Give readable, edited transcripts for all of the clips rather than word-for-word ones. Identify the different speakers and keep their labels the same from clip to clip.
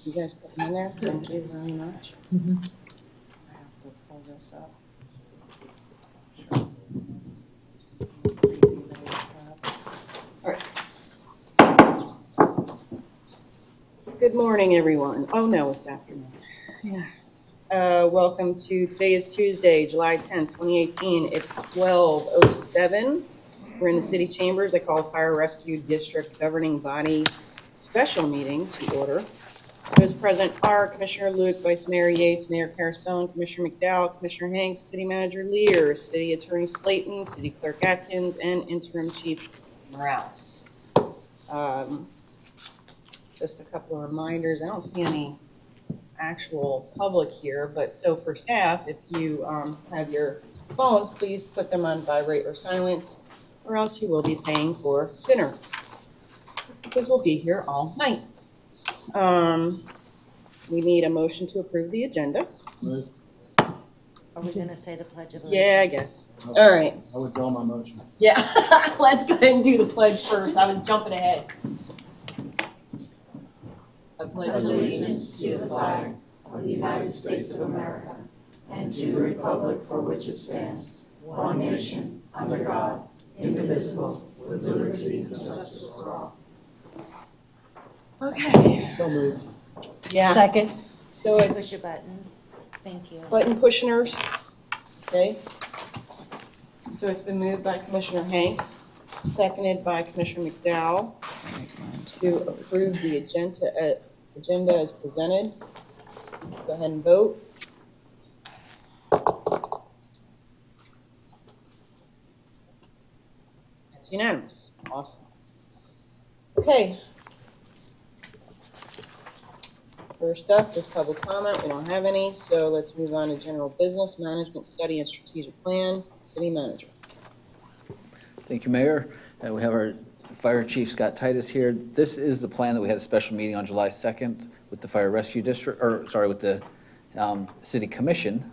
Speaker 1: You guys put them in there? Thank you very much. I have to pull this up. All right. Good morning, everyone. Oh, no, it's afternoon. Yeah. Welcome to, today is Tuesday, July 10th, 2018. It's 12:07. We're in the city chambers. I call Fire Rescue District Governing Body Special Meeting to order. Those present are Commissioner Luke, Vice Mayor Yates, Mayor Carasone, Commissioner McDowell, Commissioner Hanks, City Manager Lear, City Attorney Slayton, City Clerk Atkins, and Interim Chief Morales. Just a couple of reminders. I don't see any actual public here, but so for staff, if you have your phones, please put them on vibrate or silence, or else you will be paying for dinner, because we'll be here all night. We need a motion to approve the agenda.
Speaker 2: Move.
Speaker 3: Are we going to say the Pledge of Allegiance?
Speaker 1: Yeah, I guess. All right.
Speaker 2: I withdraw my motion.
Speaker 1: Yeah, let's go ahead and do the pledge first. I was jumping ahead. I pledge
Speaker 4: allegiance to the flag of the United States of America and to the republic for which it stands, one nation, under God, indivisible, with liberty and justice for all.
Speaker 1: Okay.
Speaker 2: So moved.
Speaker 1: Yeah.
Speaker 3: Second.
Speaker 1: So it's
Speaker 3: Push your buttons. Thank you.
Speaker 1: button pushers. Okay. So it's been moved by Commissioner Hanks, seconded by Commissioner McDowell, to approve the agenda as presented. Go ahead and vote. That's unanimous. Awesome. Okay. First up is public comment. We don't have any, so let's move on to general business, management study and strategic plan. City manager.
Speaker 5: Thank you, Mayor. We have our Fire Chief Scott Titus here. This is the plan that we had a special meeting on July 2nd with the Fire Rescue District, with the City Commission.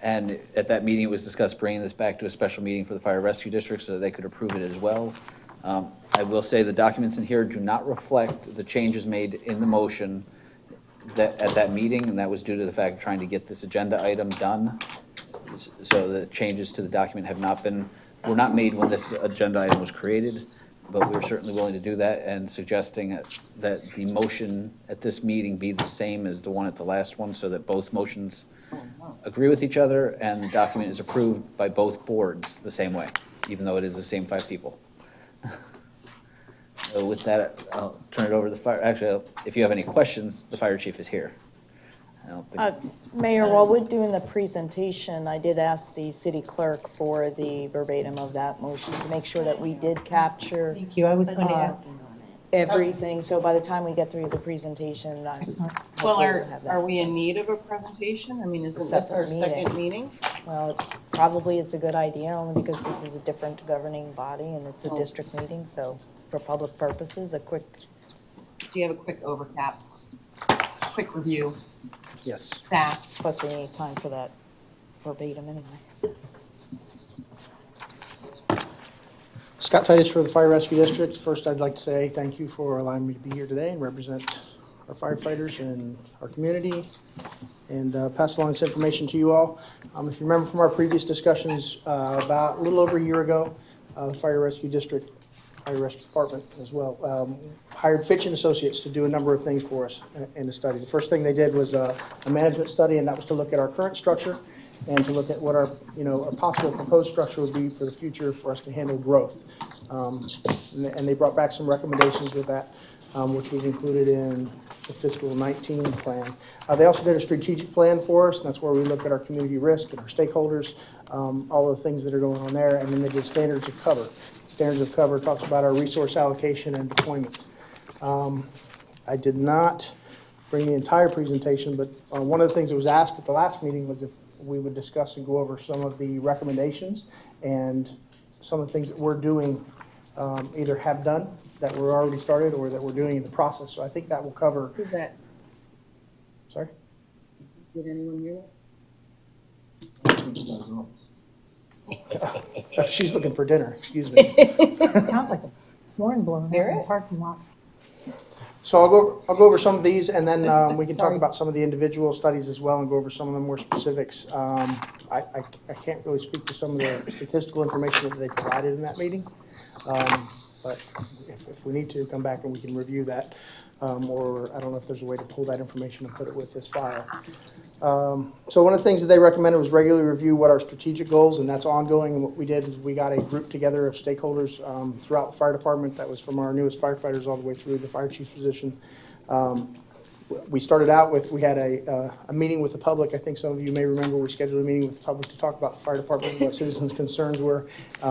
Speaker 5: And at that meeting, it was discussed bringing this back to a special meeting for the Fire Rescue District so that they could approve it as well. I will say the documents in here do not reflect the changes made in the motion at that meeting, and that was due to the fact of trying to get this agenda item done. So the changes to the document were not made when this agenda item was created, but we're certainly willing to do that and suggesting that the motion at this meeting be the same as the one at the last one so that both motions agree with each other and the document is approved by both boards the same way, even though it is the same 5 people. So with that, I'll turn it over to the fire. Actually, if you have any questions, the fire chief is here. I don't think
Speaker 6: Mayor, while we're doing the presentation, I did ask the city clerk for the verbatim of that motion to make sure that we did capture
Speaker 3: Thank you. I was going to ask
Speaker 6: everything. So by the time we get through the presentation,
Speaker 1: Well, are we in need of a presentation? I mean, isn't this our second meeting?
Speaker 6: Well, probably it's a good idea only because this is a different governing body and it's a district meeting. So for public purposes,
Speaker 1: Do you have a quick overtap? Quick review?
Speaker 2: Yes.
Speaker 1: Fast.
Speaker 6: plus we need time for that verbatim anyway.
Speaker 2: Scott Titus for the Fire Rescue District. First, I'd like to say thank you for allowing me to be here today and represent our firefighters and our community and pass along this information to you all. If you remember from our previous discussions about a little over a year ago, the Fire Rescue District, Fire Rescue Department as well, hired Fitch & Associates to do a number of things for us in the study. The first thing they did was a management study, and that was to look at our current structure and to look at what our, a possible proposed structure would be for the future for us to handle growth. And they brought back some recommendations with that, which we've included in the fiscal 19 plan. They also did a strategic plan for us, and that's where we look at our community risk and our stakeholders, all of the things that are going on there, and then they did standards of cover. Standards of cover talks about our resource allocation and deployment. I did not bring the entire presentation, but one of the things that was asked at the last meeting was if we would discuss and go over some of the recommendations and some of the things that we're doing, either have done that were already started or that we're doing in the process. So I think that will cover.
Speaker 1: Who's that?
Speaker 2: Sorry?
Speaker 1: Did anyone hear
Speaker 2: that? She's looking for dinner, excuse me.
Speaker 7: It sounds like a horn blowing in the parking lot.
Speaker 2: So I'll go over some of these, and then we can talk
Speaker 1: Sorry.
Speaker 2: about some of the individual studies as well, and go over some of the more specifics. I can't really speak to some of the statistical information that they provided in that meeting, but if we need to, come back and we can review that, or I don't know if there's a way to pull that information and put it with this file. So one of the things that they recommended was regularly review what our strategic goals, and that's ongoing. And what we did is we got a group together of stakeholders throughout the fire department. That was from our newest firefighters all the way through the fire chief's position. We started out with, we had a meeting with the public. I think some of you may remember we scheduled a meeting with the public to talk about the fire department, what citizens' concerns were.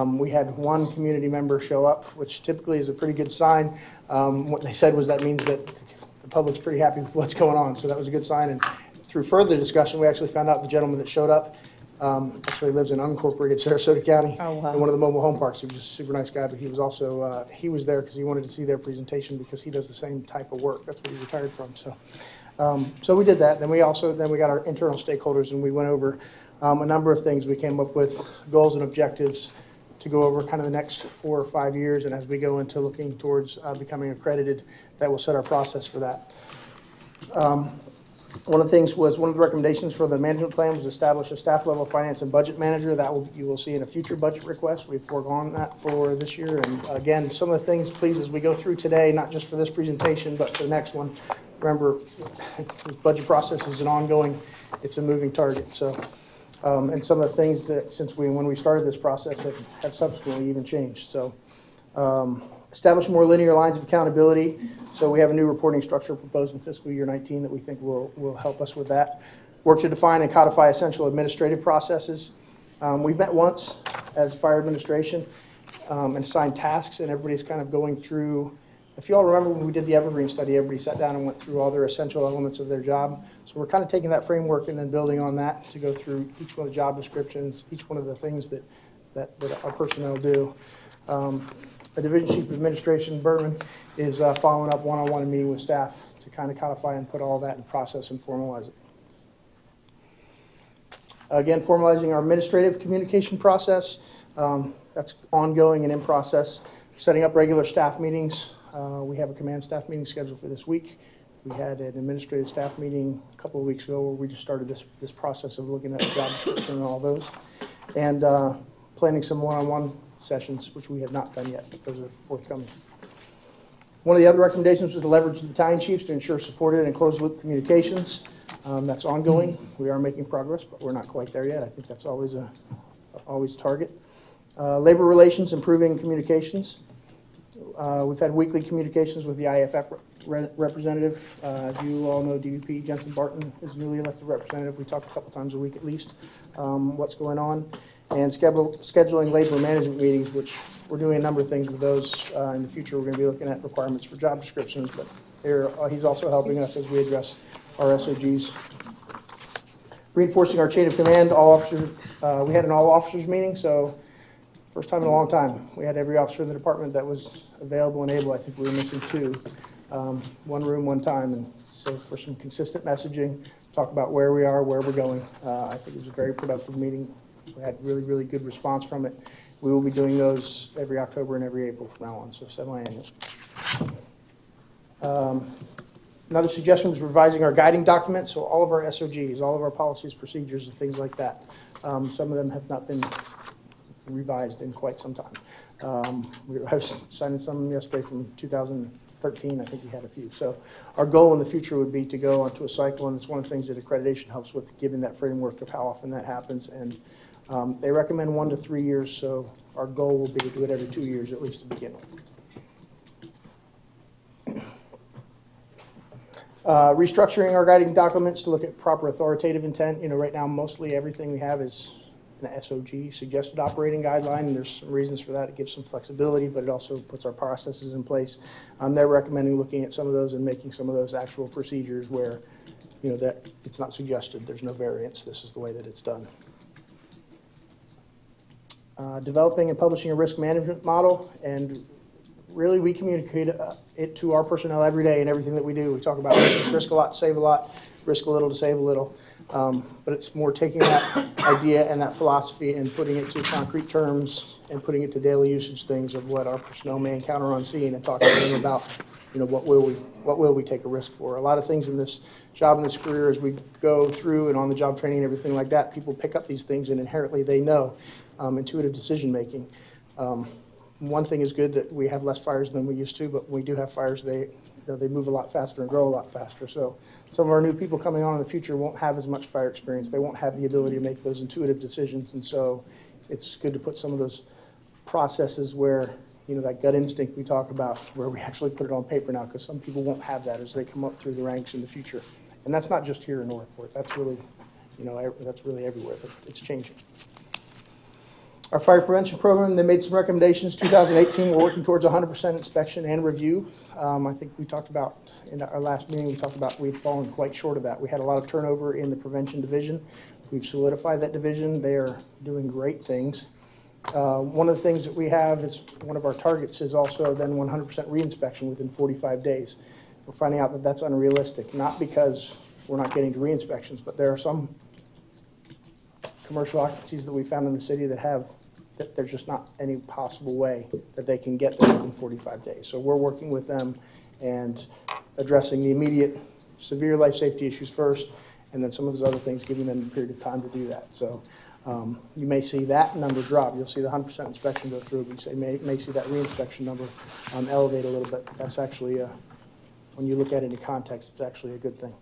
Speaker 2: We had one community member show up, which typically is a pretty good sign. What they said was that means that the public's pretty happy with what's going on, so that was a good sign. And through further discussion, we actually found out the gentleman that showed up actually lives in unincorporated Sarasota County.
Speaker 6: Oh, wow.
Speaker 2: In one of the mobile home parks. He was just a super nice guy, but he was also, he was there because he wanted to see their presentation because he does the same type of work. That's what he retired from. So we did that. Then we got our internal stakeholders, and we went over a number of things. We came up with goals and objectives to go over kind of the next 4 or 5 years, and as we go into looking towards becoming accredited, that will set our process for that. One of the recommendations for the management plan was establish a staff level finance and budget manager. You will see in a future budget request. We've foregone that for this year. And again, some of the things, please, as we go through today, not just for this presentation, but for the next one, remember, this budget process is an ongoing, it's a moving target. So, and some of the things that when we started this process have subsequently even changed. So, establish more linear lines of accountability. So we have a new reporting structure proposed in fiscal year 19 that we think will help us with that. Work to define and codify essential administrative processes. We've met once as fire administration and assigned tasks, and everybody's kind of going through. If you all remember when we did the Evergreen study, everybody sat down and went through all their essential elements of their job. So we're kind of taking that framework and then building on that to go through each one of the job descriptions, each one of the things that our personnel do. The Division Chief of Administration, Berman, is following up one-on-one and meeting with staff to kind of codify and put all that in process and formalize it. Again, formalizing our administrative communication process. That's ongoing and in process. Setting up regular staff meetings. We have a command staff meeting scheduled for this week. We had an administrative staff meeting a couple of weeks ago where we just started this process of looking at the job description and all those. And planning some one-on-one sessions, which we have not done yet, but those are forthcoming. One of the other recommendations was to leverage the battalion chiefs to ensure supported and closed-loop communications. That's ongoing. We are making progress, but we're not quite there yet. I think that's always a target. Labor relations, improving communications. We've had weekly communications with the IAFF representative. As you all know, DVP Jensen Barton is a newly elected representative. We talk a couple times a week at least, what's going on. And scheduling labor management meetings, which we're doing a number of things with those. In the future, we're going to be looking at requirements for job descriptions, but he's also helping us as we address our SOGs. Reinforcing our chain of command, all officers. We had an all officers meeting, so first time in a long time. We had every officer in the department that was available and able. I think we were missing 2. One room, one time, and so for some consistent messaging, talk about where we are, where we're going. I think it was a very productive meeting. We had really, really good response from it. We will be doing those every October and every April from now on, so semi-annual. Another suggestion was revising our guiding documents, so all of our SOGs, all of our policies, procedures, and things like that. Some of them have not been revised in quite some time. I was signing some yesterday from 2013. I think we had a few. So our goal in the future would be to go onto a cycle, and it's one of the things that accreditation helps with, giving that framework of how often that happens. And they recommend 1 to 3 years, so our goal will be to do it every 2 years at least to begin with. Restructuring our guiding documents to look at proper authoritative intent. Right now mostly everything we have is an SOG, suggested operating guideline, and there's some reasons for that. It gives some flexibility, but it also puts our processes in place. They're recommending looking at some of those and making some of those actual procedures where, that it's not suggested, there's no variance, this is the way that it's done. Developing and publishing a risk management model, and really we communicate it to our personnel every day in everything that we do. We talk about risk a lot, save a lot, risk a little to save a little. But it's more taking that idea and that philosophy and putting it to concrete terms and putting it to daily usage things of what our personnel may encounter on scene and talking to them about what will we take a risk for? A lot of things in this job and this career, as we go through and on the job training and everything like that, people pick up these things and inherently they know intuitive decision making. One thing is good that we have less fires than we used to, but when we do have fires, they move a lot faster and grow a lot faster. So some of our new people coming on in the future won't have as much fire experience. They won't have the ability to make those intuitive decisions. And so it's good to put some of those processes where, that gut instinct we talk about, where we actually put it on paper now, because some people won't have that as they come up through the ranks in the future. And that's not just here in Northport. That's really, that's really everywhere, but it's changing. Our fire prevention program, they made some recommendations. 2018, we're working towards 100% inspection and review. I think we talked about, in our last meeting, we'd fallen quite short of that. We had a lot of turnover in the prevention division. We've solidified that division. They are doing great things. One of the things that we have is, one of our targets is also then 100% reinspection within 45 days. We're finding out that that's unrealistic, not because we're not getting to reinspections, but there are some commercial occupancies that we found in the city that there's just not any possible way that they can get there within 45 days. So we're working with them and addressing the immediate severe life safety issues first, and then some of those other things, giving them a period of time to do that. So you may see that number drop. You'll see the 100% inspection go through, but you may see that reinspection number elevate a little bit. That's actually, when you look at it in context, it's actually a good thing.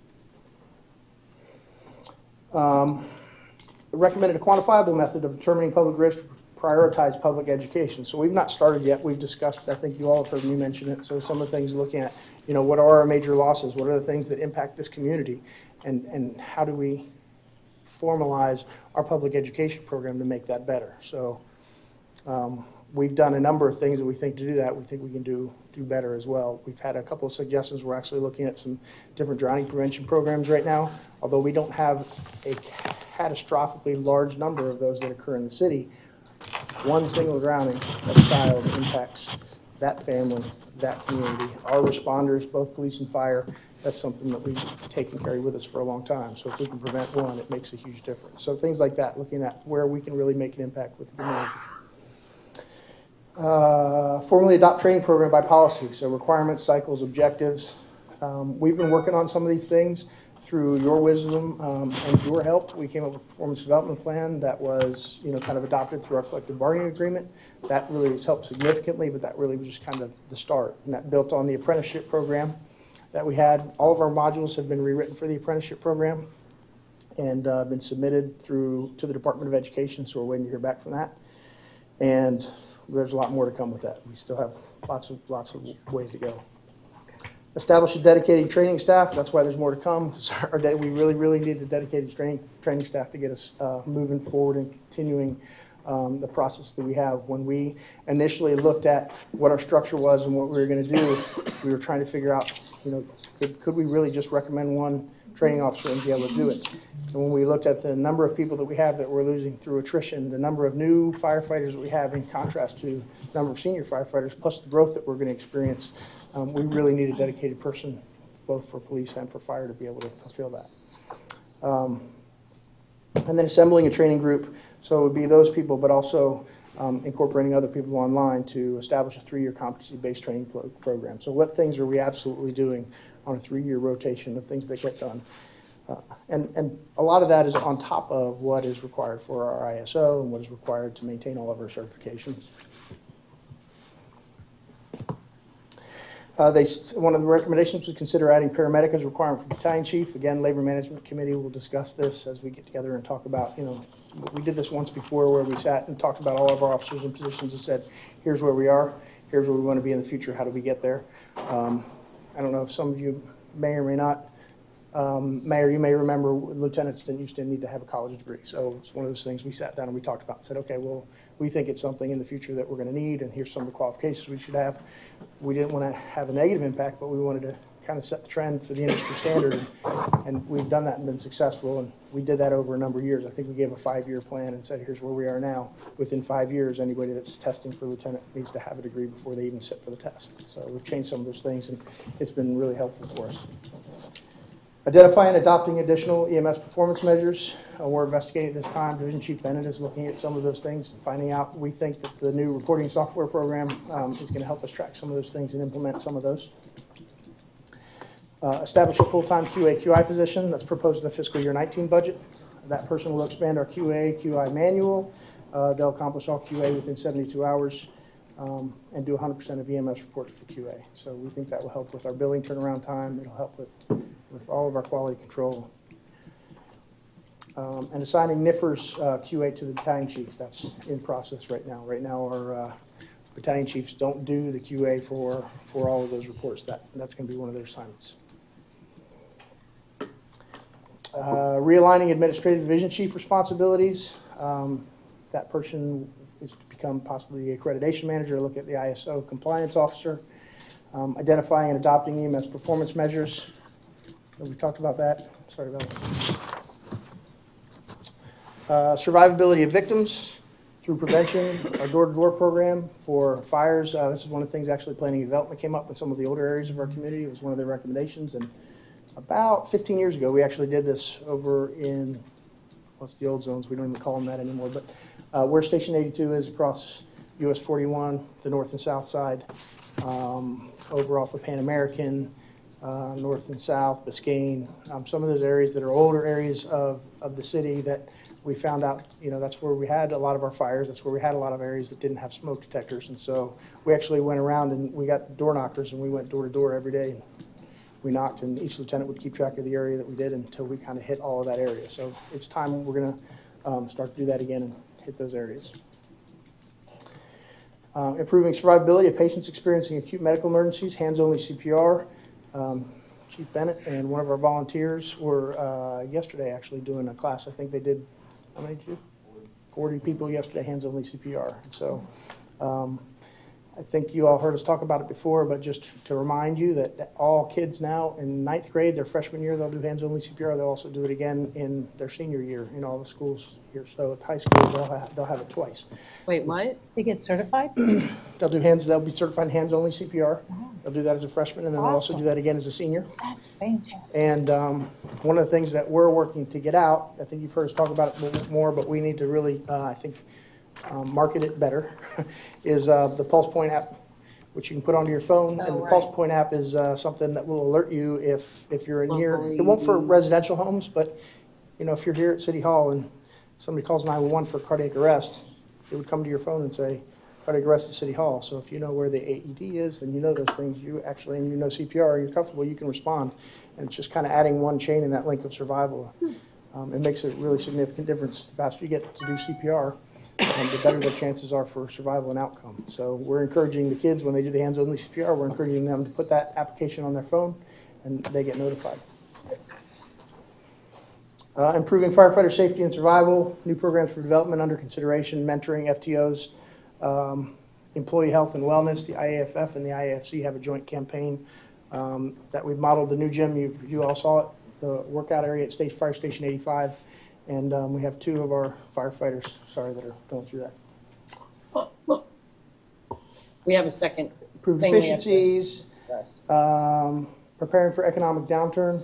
Speaker 2: Recommended a quantifiable method of determining public risk to prioritize public education. So we've not started yet. We've discussed, I think you all have heard me mention it. So some of the things looking at, what are our major losses? What are the things that impact this community? And how do we formalize our public education program to make that better? So we've done a number of things that we think to do that. We think we can do better as well. We've had a couple of suggestions. We're actually looking at some different drowning prevention programs right now. Although we don't have a catastrophically large number of those that occur in the city, one single drowning of a child impacts that family, that community. Our responders, both police and fire, that's something that we take and carry with us for a long time. So if we can prevent one, it makes a huge difference. So things like that, looking at where we can really make an impact with the community. Formally adopt training program by policy, so requirements, cycles, objectives. We've been working on some of these things through your wisdom and your help. We came up with a performance development plan that was, kind of adopted through our collective bargaining agreement. That really has helped significantly, but that really was just kind of the start. And that built on the apprenticeship program that we had. All of our modules have been rewritten for the apprenticeship program and been submitted to the Department of Education, so we're waiting to hear back from that. And there's a lot more to come with that. We still have lots of way to go. Establish a dedicated training staff. That's why there's more to come. We really need a dedicated training staff to get us moving forward and continuing the process that we have. When we initially looked at what our structure was and what we were going to do, we were trying to figure out, could we really just recommend one training officer and be able to do it? And when we looked at the number of people that we have that we're losing through attrition, the number of new firefighters that we have in contrast to the number of senior firefighters, plus the growth that we're going to experience, we really need a dedicated person, both for police and for fire, to be able to fulfill that. And then assembling a training group. So it would be those people, but also incorporating other people online to establish a 3-year competency-based training program. So what things are we absolutely doing on a 3-year rotation of things that get done? And a lot of that is on top of what is required for our ISO and what is required to maintain all of our certifications. One of the recommendations was consider adding paramedic as a requirement for battalion chief. Again, Labor Management Committee will discuss this as we get together and talk about, we did this once before where we sat and talked about all of our officers and positions and said, here's where we are, here's where we want to be in the future, how do we get there? I don't know if some of you may or may not. Mayor, you may remember lieutenants didn't used to need to have a college degree. So it's one of those things we sat down and we talked about and said, okay, well, we think it's something in the future that we're going to need, and here's some of the qualifications we should have. We didn't want to have a negative impact, but we wanted to kind of set the trend for the industry standard, and we've done that and been successful, and we did that over a number of years. I think we gave a 5-year plan and said, here's where we are now. Within 5 years, anybody that's testing for lieutenant needs to have a degree before they even sit for the test. So we've changed some of those things, and it's been really helpful for us. Identifying and adopting additional EMS performance measures. We're investigating at this time. Division Chief Bennett is looking at some of those things and finding out. We think that the new reporting software program is going to help us track some of those things and implement some of those. Establish a full-time QA/QI position that's proposed in the fiscal year 19 budget. That person will expand our QA/QI manual. They'll accomplish all QA within 72 hours and do 100% of EMS reports for QA. So we think that will help with our billing turnaround time. It'll help with all of our quality control. And assigning NIFRS QA to the battalion chiefs. That's in process right now. Right now our battalion chiefs don't do the QA for all of those reports. That's going to be one of their assignments. Realigning administrative division chief responsibilities. That person is to become possibly the accreditation manager, look at the ISO compliance officer. Identifying and adopting EMS performance measures. We talked about that. Sorry about that. Survivability of victims through prevention, our door-to-door program for fires. This is one of the things actually planning and development came up in some of the older areas of our community. It was one of their recommendations. And about 15 years ago, we actually did this over in, what's the old zones? We don't even call them that anymore. But where Station 82 is across US 41, the north and south side, over off of Pan American, north and south, Biscayne, some of those areas that are older areas of the city that we found out, that's where we had a lot of our fires. That's where we had a lot of areas that didn't have smoke detectors. And so we actually went around and we got door knockers and we went door to door every day. And we knocked and each lieutenant would keep track of the area that we did until we kind of hit all of that area. So it's time we're going to start to do that again and hit those areas. Improving survivability of patients experiencing acute medical emergencies, hands-only CPR. Chief Bennett and one of our volunteers were yesterday actually doing a class. I think they did, how many did you? 40 people yesterday, hands-only CPR. And so I think you all heard us talk about it before, but just to remind you that all kids now in 9th grade, their freshman year, they'll do hands-only CPR. They'll also do it again in their senior year in all the schools here. So at high school, they'll have it twice.
Speaker 1: Wait, what?
Speaker 3: They get certified?
Speaker 2: They'll be certified in hands-only CPR. They'll do that as a freshman, and then they'll also do that again as a senior.
Speaker 3: That's fantastic.
Speaker 2: And one of the things that we're working to get out, I think you've heard us talk about it a little bit more, but we need to really, I think, market it better, is the Pulse Point app, which you can put onto your phone. And the Pulse Point app is something that will alert you if you're in here. It won't for residential homes, but if you're here at City Hall and somebody calls 911 for cardiac arrest, it would come to your phone and say, cardiac arrest at City Hall. So if you know where the AED is and you know those things, and you know CPR, and you're comfortable, you can respond. And it's just kind of adding one chain in that link of survival. It makes a really significant difference. The faster you get to do CPR, the better the chances are for survival and outcome. So we're encouraging the kids when they do the hands-only CPR, we're encouraging them to put that application on their phone and they get notified. Improving firefighter safety and survival, new programs for development under consideration, mentoring FTOs, employee health and wellness. The IAFF and the IAFC have a joint campaign that we've modeled. The new gym, you all saw it, the workout area at Fire Station 85. And we have 2 of our firefighters, that are going through that.
Speaker 1: We have a second
Speaker 2: Improve
Speaker 1: thing
Speaker 2: efficiencies,
Speaker 1: Yes.
Speaker 2: preparing for economic downturn,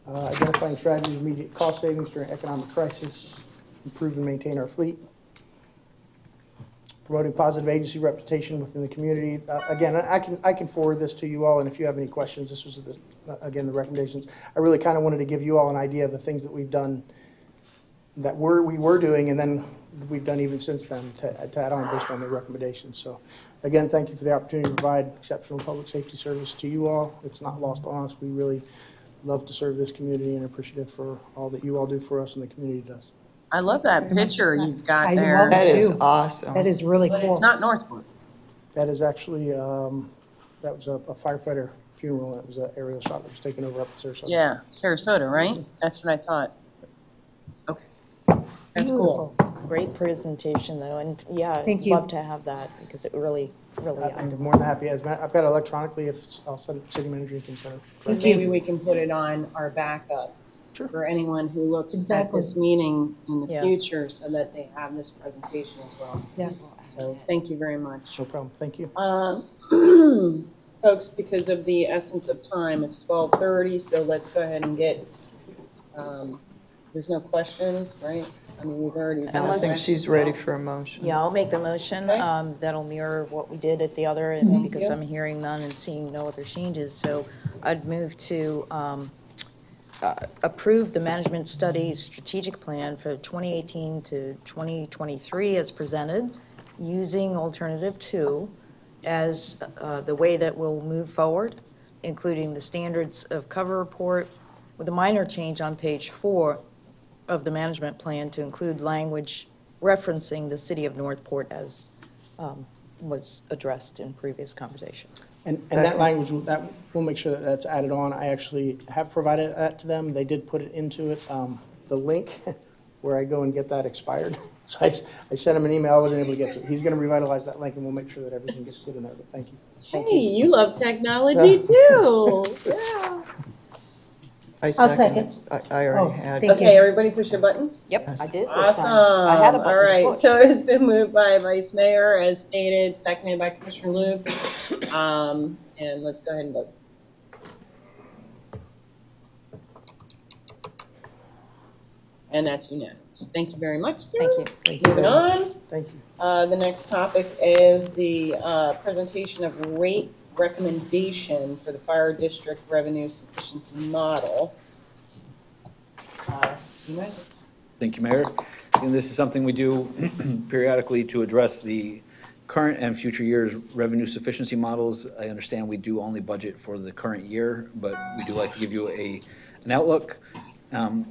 Speaker 2: identifying strategies of immediate cost savings during economic crisis, improve and maintain our fleet, promoting positive agency reputation within the community. Again, I can forward this to you all, and if you have any questions, this was, again, the recommendations. I really kind of wanted to give you all an idea of the things that we've done that we were doing, and then we've done even since then to add on based on the recommendations. So, again, thank you for the opportunity to provide exceptional public safety service to you all. It's not lost on us. We really love to serve this community and appreciative for all that you all do for us and the community does.
Speaker 1: I love that picture you've got
Speaker 7: I
Speaker 1: there.
Speaker 7: love it
Speaker 8: That is
Speaker 7: too.
Speaker 8: awesome.
Speaker 7: That is really
Speaker 1: But
Speaker 7: cool.
Speaker 1: it's not Northwood.
Speaker 2: That is actually, that was a firefighter funeral. That was an aerial shot that was taken over up in Sarasota.
Speaker 1: Yeah, Sarasota, right? That's what I thought. Okay. That's cool.
Speaker 7: Beautiful.
Speaker 6: Great presentation, though, and yeah,
Speaker 7: Thank
Speaker 6: I'd
Speaker 7: you.
Speaker 6: love to have that because it really.
Speaker 2: I'm more than happy. I've got it electronically. I'll send it to city manager. You can send it.
Speaker 7: Thank you.
Speaker 1: Maybe we can put it on our backup
Speaker 2: Sure.
Speaker 1: for anyone who looks at
Speaker 7: Exactly.
Speaker 1: this meeting in the
Speaker 6: Yeah.
Speaker 1: future so that they have this presentation as well.
Speaker 7: Yes.
Speaker 1: So thank you very much.
Speaker 2: No problem. Thank you.
Speaker 1: folks, because of the essence of time, it's 12:30, so let's go ahead and get, there's no questions, right? I mean, we've already.
Speaker 7: And I think she's ready for a motion.
Speaker 6: Yeah, I'll make the motion.
Speaker 1: Okay.
Speaker 6: That'll mirror what we did at the other, and because
Speaker 1: Yeah.
Speaker 6: I'm hearing none and seeing no other changes. So I'd move to approve the management study strategic plan for 2018 to 2023 as presented, using alternative 2 as the way that we'll move forward, including the standards of cover report, with a minor change on page 4 of the management plan to include language referencing the city of Northport as was addressed in previous conversation.
Speaker 2: And that language, that, we'll make sure that that's added on. I actually have provided that to them. They did put it into it. The link where I go and get that expired. So I sent him an email. I wasn't able to get to it. He's going to revitalize that link, and we'll make sure that everything gets good in there. But thank you.
Speaker 1: Hey, you love technology too. Yeah.
Speaker 7: I'll
Speaker 3: second.
Speaker 7: I already had.
Speaker 3: thank
Speaker 1: Okay, everybody push your buttons?
Speaker 6: Yep, I did this
Speaker 1: Awesome.
Speaker 6: time. I had a
Speaker 1: All
Speaker 6: button to
Speaker 1: right,
Speaker 6: push.
Speaker 1: so it's been moved by Vice Mayor as stated, seconded by Commissioner Luke. And let's go ahead and vote. And that's unanimous. Thank you very much, sir.
Speaker 6: Thank you.
Speaker 1: Moving on.
Speaker 2: Thank you.
Speaker 1: The next topic is the presentation of rate recommendation for the fire district revenue sufficiency model. You guys?
Speaker 5: Thank you, Mayor. And this is something we do periodically to address the current and future years' revenue sufficiency models. I understand we do only budget for the current year, but we do like to give you an outlook.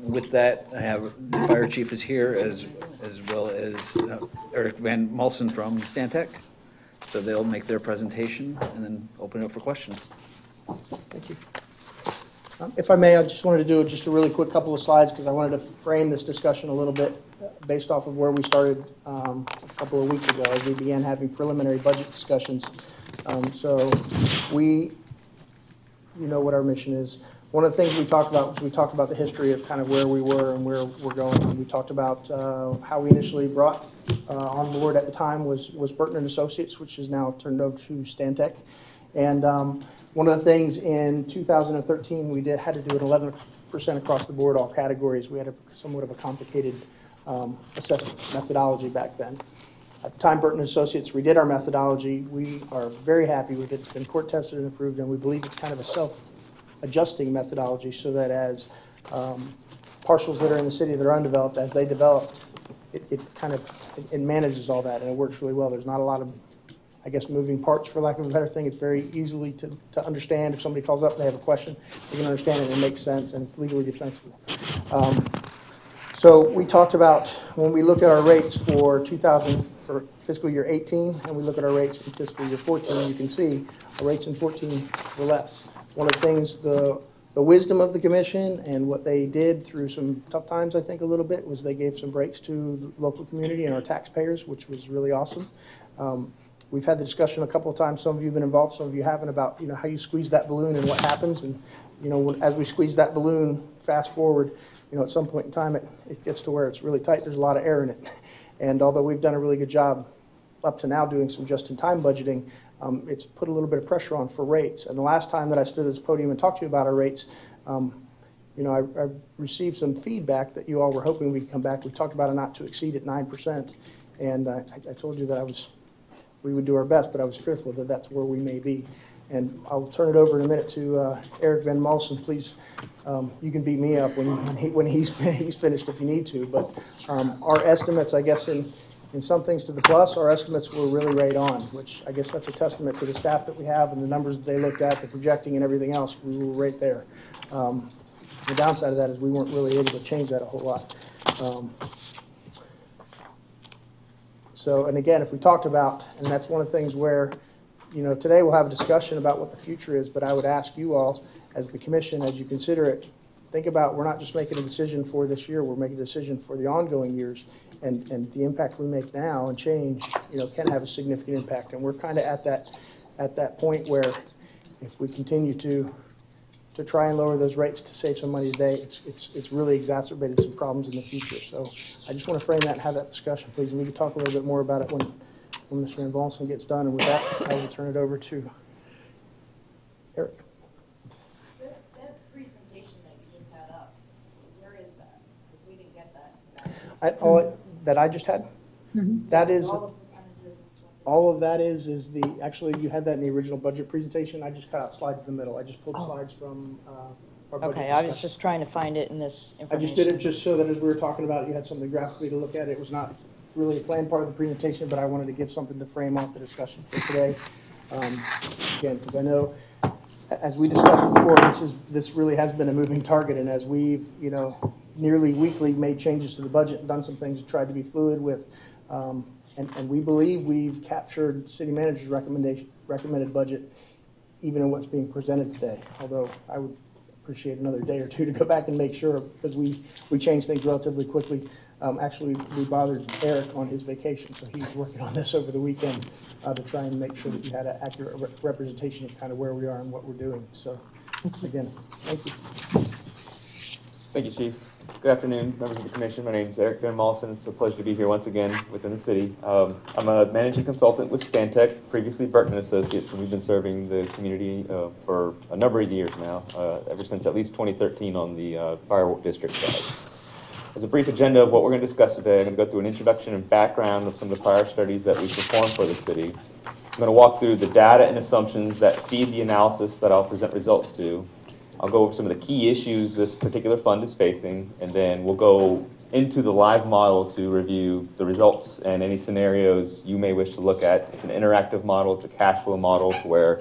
Speaker 5: With that, I have the fire chief is here as well as Eric Van Mulsen from Stantec. So they'll make their presentation and then open it up for questions.
Speaker 2: Thank you. If I may, I just wanted to do just a really quick couple of slides because I wanted to frame this discussion a little bit based off of where we started a couple of weeks ago as we began having preliminary budget discussions. So you know what our mission is. One of the things we talked about was we talked about the history of kind of where we were and where we're going. And we talked about how we initially brought on board at the time was Burton and Associates, which is now turned over to Stantec. And one of the things in 2013, we had to do an 11% across the board, all categories. We had somewhat of a complicated assessment methodology back then. At the time, Burton Associates redid our methodology. We are very happy with it. It's been court tested and approved, and we believe it's kind of a self-adjusting methodology so that as parcels that are in the city that are undeveloped, as they develop, it manages all that, and it works really well. There's not a lot of, I guess, moving parts, for lack of a better thing. It's very easily to understand. If somebody calls up and they have a question, they can understand it and it makes sense, and it's legally defensible. So we talked about, when we look at our rates for fiscal year 18, and we look at our rates in fiscal year 14, you can see our rates in 14 were less. One of the things, the wisdom of the commission and what they did through some tough times, I think, a little bit, was they gave some breaks to the local community and our taxpayers, which was really awesome. We've had the discussion a couple of times. Some of you have been involved, some of you haven't, about how you squeeze that balloon and what happens. And as we squeeze that balloon, fast forward, at some point in time, it gets to where it's really tight. There's a lot of air in it. And although we've done a really good job up to now doing some just-in-time budgeting, it's put a little bit of pressure on for rates. And the last time that I stood at this podium and talked to you about our rates, I received some feedback that you all were hoping we'd come back. We talked about a not to exceed at 9%. And I told you that we would do our best, but I was fearful that that's where we may be. And I'll turn it over in a minute to Eric Van Mulsen. Please, you can beat me up when he's finished if you need to. But our estimates, I guess, in some things to the plus, our estimates were really right on, which I guess that's a testament to the staff that we have and the numbers that they looked at, the projecting and everything else. We were right there. The downside of that is we weren't really able to change that a whole lot. And again, if we talked about, and that's one of the things where, today we'll have a discussion about what the future is, but I would ask you all, as the commission, as you consider it, think about, we're not just making a decision for this year, we're making a decision for the ongoing years, and the impact we make now and change, can have a significant impact. And we're kind of at that point where if we continue to try and lower those rates to save some money today, it's really exacerbated some problems in the future. So I just want to frame that and have that discussion, please. And we can talk a little bit more about it when Mr. Van Mulsen gets done. And with that, I will turn it over to Eric?
Speaker 8: That presentation that you just had up, where is that? Because we didn't get that.
Speaker 2: That I just had? That is,
Speaker 8: All the percentages and stuff.
Speaker 2: all of that is the, actually, you had that in the original budget presentation. I just cut out slides in the middle. I just pulled slides from our budget
Speaker 6: Okay, I was
Speaker 2: discussion.
Speaker 6: just trying to find it in this
Speaker 2: I
Speaker 6: information.
Speaker 2: just did it just so that as we were talking about it, you had something graphically to look at. It was not really a planned part of the presentation, but I wanted to give something to frame off the discussion for today. Again, because I know, as we discussed before, this really has been a moving target, and as we've, nearly weekly made changes to the budget and done some things to try to be fluid with, and we believe we've captured city manager's recommended budget, even in what's being presented today, although I would appreciate another day or two to go back and make sure, because we changed things relatively quickly. Actually, we bothered Eric on his vacation, so he's working on this over the weekend to try and make sure that you had an accurate representation of kind of where we are and what we're doing. So, again, thank you.
Speaker 9: Thank you, Chief. Good afternoon, members of the commission. My name is Eric Van Mollison. It's a pleasure to be here once again within the city. I'm a managing consultant with Stantec, previously Burton & Associates, and we've been serving the community for a number of years now, ever since at least 2013 on the fire district side. As a brief agenda of what we're going to discuss today, I'm going to go through an introduction and background of some of the fire studies that we've performed for the city. I'm going to walk through the data and assumptions that feed the analysis that I'll present results to. I'll go over some of the key issues this particular fund is facing, and then we'll go into the live model to review the results and any scenarios you may wish to look at. It's an interactive model. It's a cash flow model where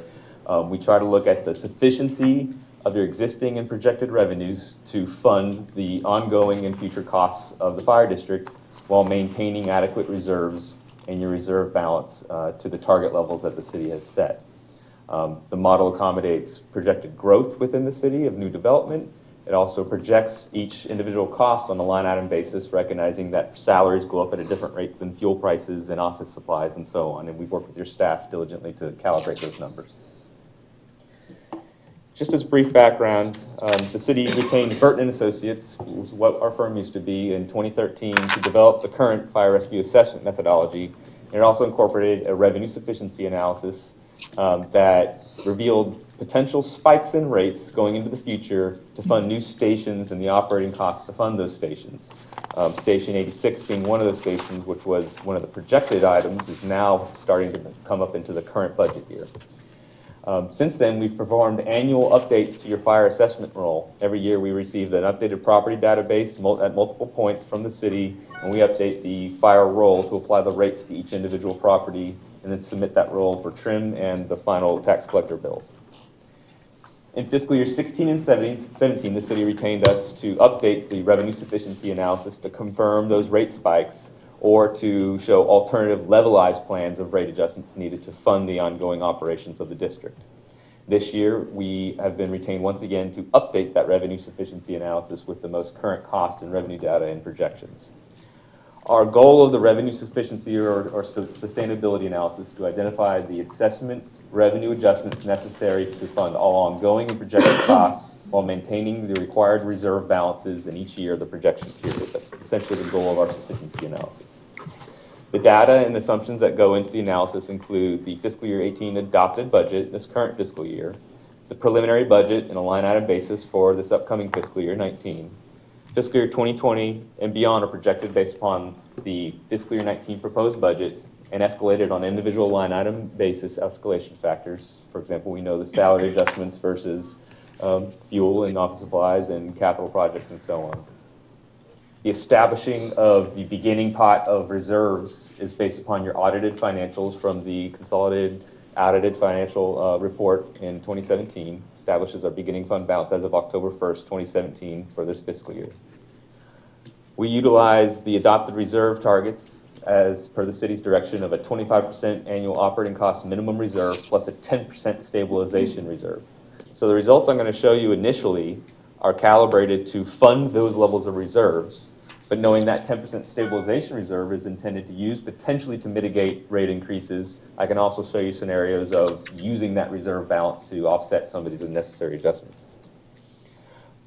Speaker 9: we try to look at the sufficiency of your existing and projected revenues to fund the ongoing and future costs of the fire district while maintaining adequate reserves and your reserve balance to the target levels that the city has set. The model accommodates projected growth within the city of new development. It also projects each individual cost on a line item basis, recognizing that salaries go up at a different rate than fuel prices and office supplies and so on. And we work with your staff diligently to calibrate those numbers. Just as a brief background, the city retained Burton & Associates, which was what our firm used to be, in 2013 to develop the current fire rescue assessment methodology. And it also incorporated a revenue sufficiency analysis that revealed potential spikes in rates going into the future to fund new stations and the operating costs to fund those stations. Station 86 being one of those stations, which was one of the projected items, is now starting to come up into the current budget year. Since then, we've performed annual updates to your fire assessment roll. Every year we receive an updated property database at multiple points from the city, and we update the fire roll to apply the rates to each individual property and then submit that roll for trim and the final tax collector bills. In fiscal year 16 and 17, the city retained us to update the revenue sufficiency analysis to confirm those rate spikes or to show alternative levelized plans of rate adjustments needed to fund the ongoing operations of the district. This year, we have been retained once again to update that revenue sufficiency analysis with the most current cost and revenue data and projections. Our goal of the revenue sufficiency or sustainability analysis is to identify the assessment revenue adjustments necessary to fund all ongoing and projected costs while maintaining the required reserve balances in each year of the projection period. That's essentially the goal of our sufficiency analysis. The data and assumptions that go into the analysis include the fiscal year 18 adopted budget, this current fiscal year, the preliminary budget in a line item basis for this upcoming fiscal year 19, fiscal year 2020 and beyond are projected based upon the fiscal year 19 proposed budget and escalated on individual line item basis escalation factors. For example, we know the salary adjustments versus fuel and office supplies and capital projects and so on. The establishing of the beginning pot of reserves is based upon your audited financials from the consolidated audited financial report in 2017, establishes our beginning fund balance as of October 1st, 2017 for this fiscal year. We utilize the adopted reserve targets as per the city's direction of a 25% annual operating cost minimum reserve plus a 10% stabilization reserve. So the results I'm going to show you initially are calibrated to fund those levels of reserves, but knowing that 10% stabilization reserve is intended to use potentially to mitigate rate increases, I can also show you scenarios of using that reserve balance to offset some of these unnecessary adjustments.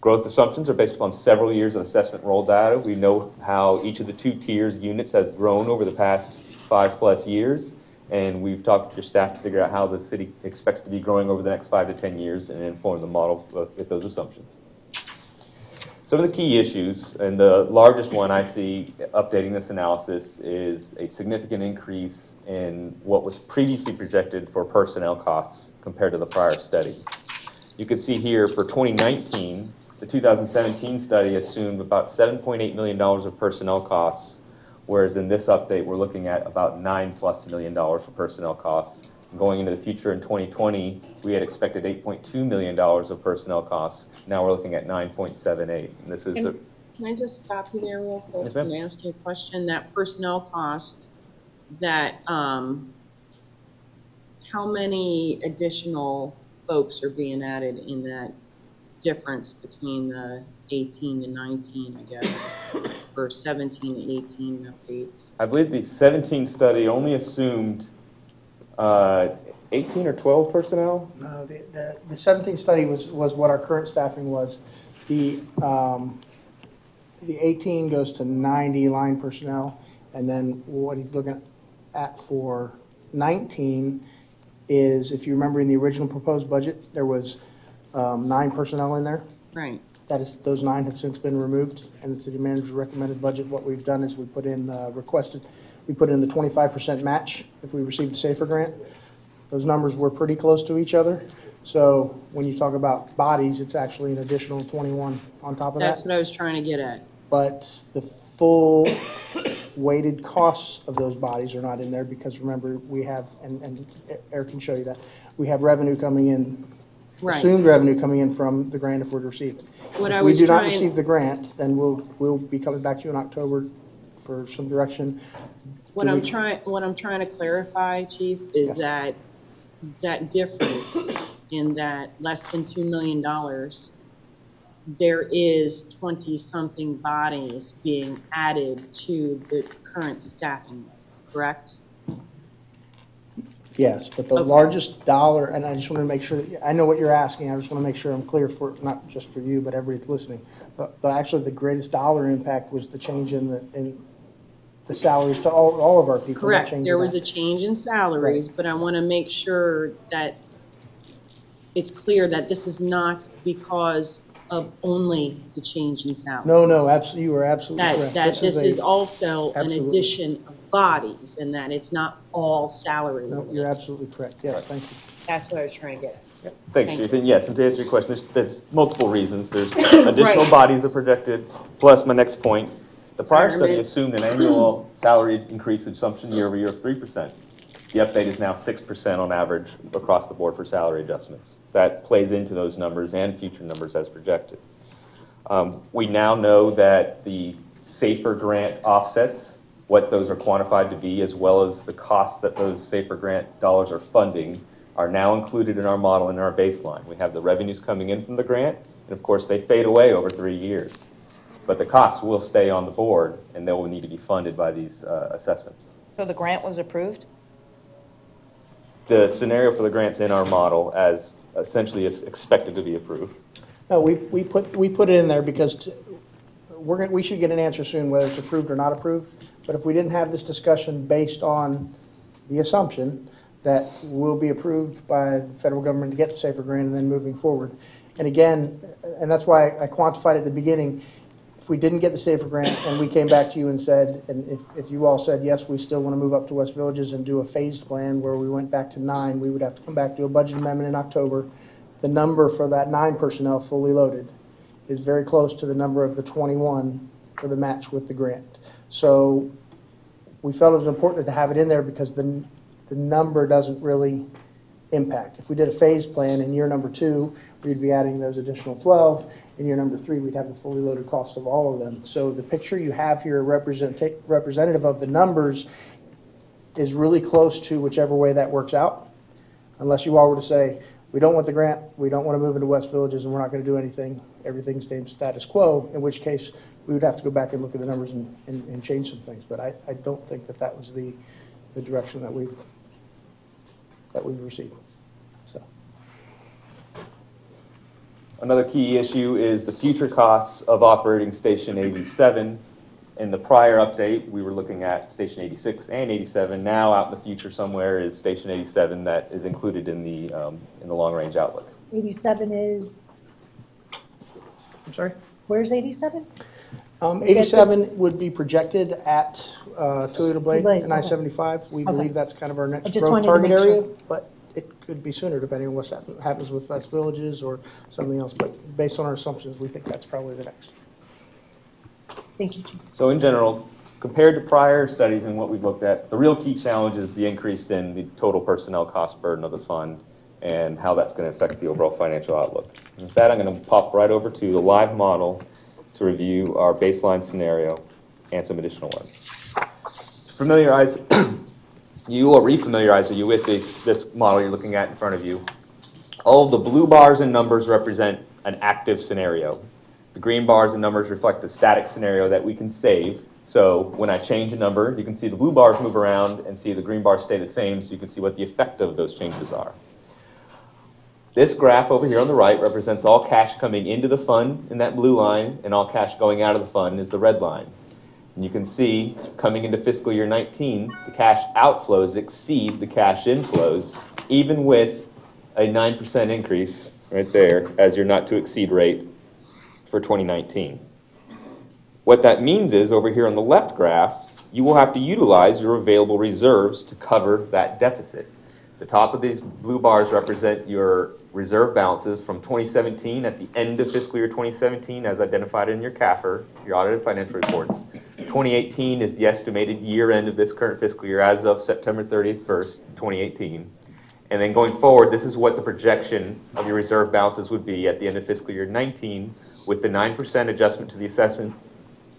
Speaker 9: Growth assumptions are based upon several years of assessment roll data. We know how each of the two tiers units has grown over the past 5+ years, And we've talked to your staff to figure out how the city expects to be growing over the next 5 to 10 years and inform the model with those assumptions. Some of the key issues, and the largest one I see updating this analysis, is a significant increase in what was previously projected for personnel costs compared to the prior study. You can see here for 2019, the 2017 study assumed about $7.8 million of personnel costs, whereas in this update, we're looking at about $9+ million for personnel costs. Going into the future in 2020, we had expected $8.2 million of personnel costs. Now we're looking at 9.78. And this is
Speaker 1: Can I just stop you there real quick
Speaker 9: Yes, ma'am.
Speaker 1: and ask you a question? That personnel cost, that, how many additional folks are being added in that difference between the 18 to 19, I guess, or 17 to 18 updates?
Speaker 9: I believe the 17 study only assumed 18 or 12 personnel.
Speaker 2: No, the 17 study was what our current staffing was. The 18 goes to 90 line personnel, and then what he's looking at for 19 is, if you remember in the original proposed budget, there was 9 personnel in there.
Speaker 1: Right.
Speaker 2: That is, those 9 have since been removed, and the city manager's recommended budget, what we've done is we put in we put in the 25% match if we receive the SAFER grant. Those numbers were pretty close to each other. So when you talk about bodies, it's actually an additional 21 on top of that.
Speaker 1: That's what I was trying to get at.
Speaker 2: But the full weighted costs of those bodies are not in there because remember, we have, and Eric can show you that, we have revenue coming in,
Speaker 1: Right.
Speaker 2: assumed revenue coming in from the grant if we're to receive it.
Speaker 1: What I
Speaker 2: If we
Speaker 1: was
Speaker 2: do not
Speaker 1: trying-
Speaker 2: receive the grant, then we'll be coming back to you in October for some direction.
Speaker 1: What I'm trying to clarify, Chief, is
Speaker 2: Yes.
Speaker 1: that difference in that less than $2 million, there is 20-something bodies being added to the current staffing, correct?
Speaker 2: Yes, but the
Speaker 1: Okay.
Speaker 2: largest dollar, and I just want to make sure, I know what you're asking, I just want to make sure I'm clear for, not just for you, but everybody that's listening. Actually, the greatest dollar impact was the change in the salaries to all of our people. not
Speaker 1: Correct.
Speaker 2: changing
Speaker 1: There was
Speaker 2: that.
Speaker 1: a change in salaries, but I want to make sure that it's clear that this is not because of only the change in salaries.
Speaker 2: No, absolutely, you are absolutely
Speaker 1: That,
Speaker 2: correct.
Speaker 1: that this is
Speaker 2: a-
Speaker 1: also an
Speaker 2: absolutely.
Speaker 1: addition of bodies and that it's not all salary.
Speaker 2: No, you're absolutely correct, yes, thank you.
Speaker 1: That's what I was trying to get at.
Speaker 9: Thanks,
Speaker 1: Thank
Speaker 9: Chief. And yes, and to answer your question, there's multiple reasons. There's additional
Speaker 1: Right.
Speaker 9: bodies that are projected, plus my next point. The prior study
Speaker 1: Retirement.
Speaker 9: assumed an annual salary increase assumption year over year of 3%. The update is now 6% on average across the board for salary adjustments. That plays into those numbers and future numbers as projected. We now know that the SAFER grant offsets, what those are quantified to be, as well as the costs that those SAFER grant dollars are funding, are now included in our model and in our baseline. We have the revenues coming in from the grant, and of course they fade away over 3 years. But the costs will stay on the board, and they will need to be funded by these assessments.
Speaker 6: So the grant was approved?
Speaker 9: The scenario for the grant's in our model as essentially it's expected to be approved.
Speaker 2: No, we put it in there because we should get an answer soon whether it's approved or not approved. But if we didn't have this discussion based on the assumption that we'll be approved by the federal government to get the SAFER grant and then moving forward. And again, and that's why I quantified at the beginning, if we didn't get the SAFER grant and we came back to you and said, and if you all said, yes, we still want to move up to West Villages and do a phased plan where we went back to 9, we would have to come back to a budget amendment in October. The number for that 9 personnel fully loaded is very close to the number of the 21 for the match with the grant. So we felt it was important to have it in there because the number doesn't really impact. If we did a phased plan in year number 2, we'd be adding those additional 12. In year number 3, we'd have the fully loaded cost of all of them. So the picture you have here representative of the numbers is really close to whichever way that works out. Unless you all were to say, we don't want the grant, we don't want to move into West Villages, and we're not going to do anything, everything stays status quo, in which case we would have to go back and look at the numbers and change some things. But I don't think that was the direction that we've received. So.
Speaker 9: Another key issue is the future costs of operating Station AV7. In the prior update, we were looking at Station 86 and 87. Now, out in the future somewhere is Station 87 that is included in the long-range outlook.
Speaker 3: 87 is,
Speaker 2: I'm sorry?
Speaker 3: where's 87?
Speaker 2: 87 would be projected at Toledo Blade
Speaker 3: Blade,
Speaker 2: and
Speaker 3: okay.
Speaker 2: I-75. We
Speaker 3: Okay.
Speaker 2: believe that's kind of our
Speaker 3: I
Speaker 2: next
Speaker 3: just
Speaker 2: growth
Speaker 3: wanted to
Speaker 2: target
Speaker 3: make
Speaker 2: area,
Speaker 3: sure.
Speaker 2: but it could be sooner depending on what happens with West Villages or something else. But based on our assumptions, we think that's probably the next.
Speaker 3: Thank you, Chief.
Speaker 9: So in general, compared to prior studies and what we've looked at, the real key challenge is the increase in the total personnel cost burden of the fund and how that's going to affect the overall financial outlook. And with that, I'm going to pop right over to the live model to review our baseline scenario and some additional ones. To familiarize you or refamiliarize you with this model you're looking at in front of you, all of the blue bars and numbers represent an active scenario. The green bars and numbers reflect a static scenario that we can save. So when I change a number, you can see the blue bars move around and see the green bars stay the same, so you can see what the effect of those changes are. This graph over here on the right represents all cash coming into the fund in that blue line, and all cash going out of the fund is the red line. And you can see coming into fiscal year 19, the cash outflows exceed the cash inflows, even with a 9% increase right there as your not to exceed rate for 2019. What that means is over here on the left graph, you will have to utilize your available reserves to cover that deficit. The top of these blue bars represent your reserve balances from 2017 at the end of fiscal year 2017 as identified in your CAFR, your audited financial reports. 2018 is the estimated year end of this current fiscal year as of September 31st, 2018. And then going forward, this is what the projection of your reserve balances would be at the end of fiscal year 19 with the 9% adjustment to the assessment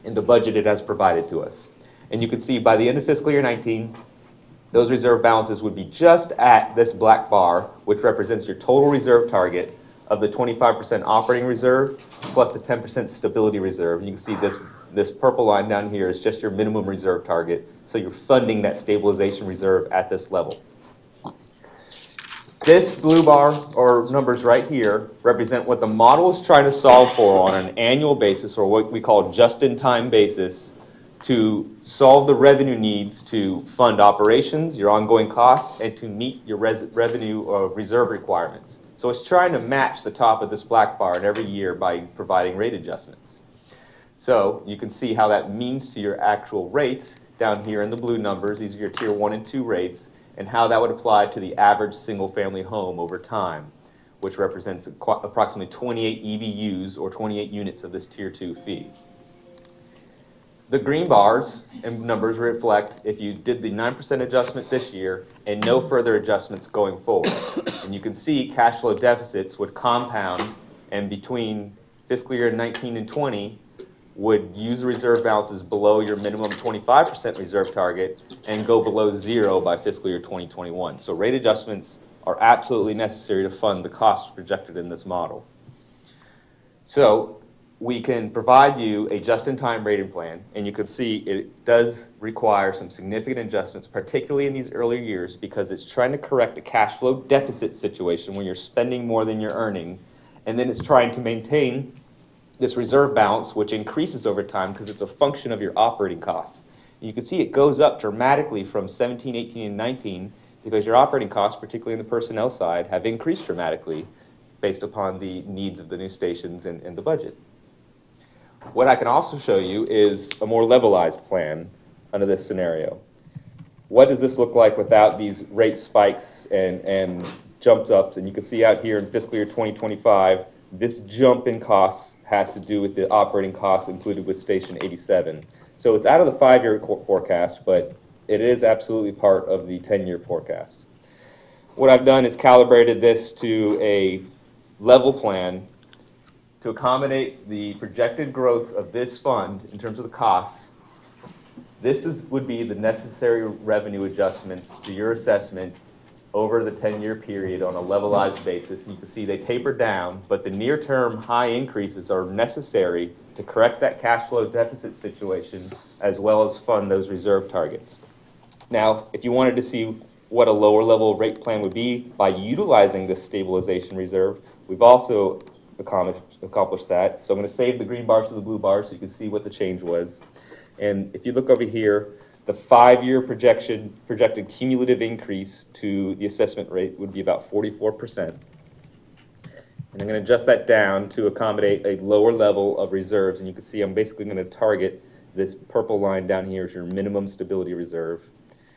Speaker 9: in the budget it has provided to us. And you can see by the end of fiscal year 19, those reserve balances would be just at this black bar, which represents your total reserve target of the 25% operating reserve plus the 10% stability reserve. And you can see this purple line down here is just your minimum reserve target. So you're funding that stabilization reserve at this level. This blue bar, or numbers right here, represent what the model is trying to solve for on an annual basis, or what we call just-in-time basis, to solve the revenue needs to fund operations, your ongoing costs, and to meet your revenue or reserve requirements. So it's trying to match the top of this black bar every year by providing rate adjustments. So you can see how that means to your actual rates down here in the blue numbers. These are your tier 1 and 2 rates, and how that would apply to the average single-family home over time, which represents approximately 28 EBUs, or 28 units of this tier 2 fee. The green bars and numbers reflect if you did the 9% adjustment this year and no further adjustments going forward. And you can see cash flow deficits would compound, and between fiscal year 19 and 20 would use reserve balances below your minimum 25% reserve target and go below 0 by fiscal year 2021. So rate adjustments are absolutely necessary to fund the costs projected in this model. So we can provide you a just-in-time rating plan, and you can see it does require some significant adjustments, particularly in these earlier years, because it's trying to correct a cash flow deficit situation when you're spending more than you're earning, and then it's trying to maintain this reserve balance, which increases over time because it's a function of your operating costs. And you can see it goes up dramatically from 17, 18, and 19 because your operating costs, particularly in the personnel side, have increased dramatically based upon the needs of the new stations and the budget. What I can also show you is a more levelized plan under this scenario. What does this look like without these rate spikes and jumps ups? And you can see out here in fiscal year 2025, this jump in costs has to do with the operating costs included with Station 87. So it's out of the 5-year forecast, but it is absolutely part of the 10-year forecast. What I've done is calibrated this to a level plan to accommodate the projected growth of this fund in terms of the costs. This would be the necessary revenue adjustments to your assessment over the 10-year period on a levelized basis. You can see they taper down, but the near-term high increases are necessary to correct that cash flow deficit situation as well as fund those reserve targets. Now, if you wanted to see what a lower level rate plan would be by utilizing this stabilization reserve, we've also accomplished that. So I'm going to save the green bars to the blue bars so you can see what the change was. And if you look over here, the 5-year projected cumulative increase to the assessment rate would be about 44%. And I'm going to adjust that down to accommodate a lower level of reserves. And you can see I'm basically going to target this purple line down here as your minimum stability reserve.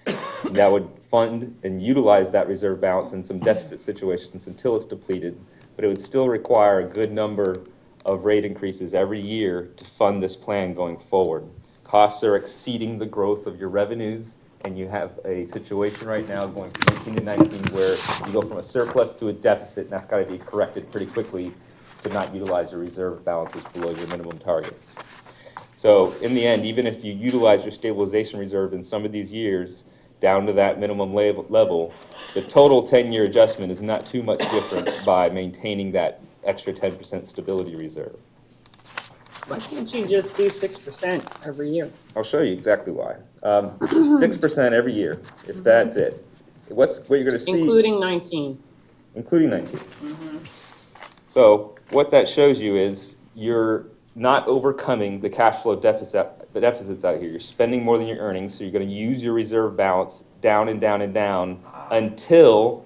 Speaker 9: And that would fund and utilize that reserve balance in some deficit situations until it's depleted. But it would still require a good number of rate increases every year to fund this plan going forward. Costs are exceeding the growth of your revenues, and you have a situation right now going from 18 to 19 where you go from a surplus to a deficit, and that's got to be corrected pretty quickly to not utilize your reserve balances below your minimum targets. So in the end, even if you utilize your stabilization reserve in some of these years down to that minimum level, the total 10-year adjustment is not too much different by maintaining that extra 10% stability reserve.
Speaker 1: Why can't you just do 6% every year?
Speaker 9: I'll show you exactly why. 6% every year, if that's it. What you're going to see...
Speaker 1: Including 19.
Speaker 9: Including 19. So what that shows you is you're not overcoming the cash flow deficits out here. You're spending more than you're earning, so you're going to use your reserve balance down and down and down until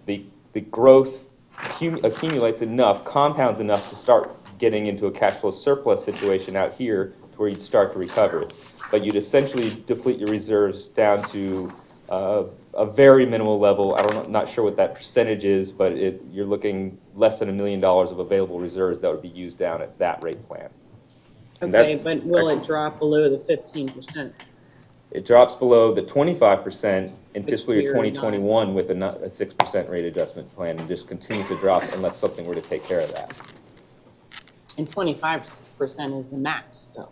Speaker 9: the growth accumulates enough, compounds enough to start getting into a cash flow surplus situation out here to where you'd start to recover it. But you'd essentially deplete your reserves down to a very minimal level. Not sure what that percentage is, but you're looking less than $1 million of available reserves that would be used down at that rate plan.
Speaker 1: Okay, but will it drop below the 15%?
Speaker 9: It drops below the 25% in fiscal year
Speaker 1: Year
Speaker 9: 2021 with a 6% rate adjustment plan, and just continue to drop unless something were to take care of that.
Speaker 1: And 25% is the max, though.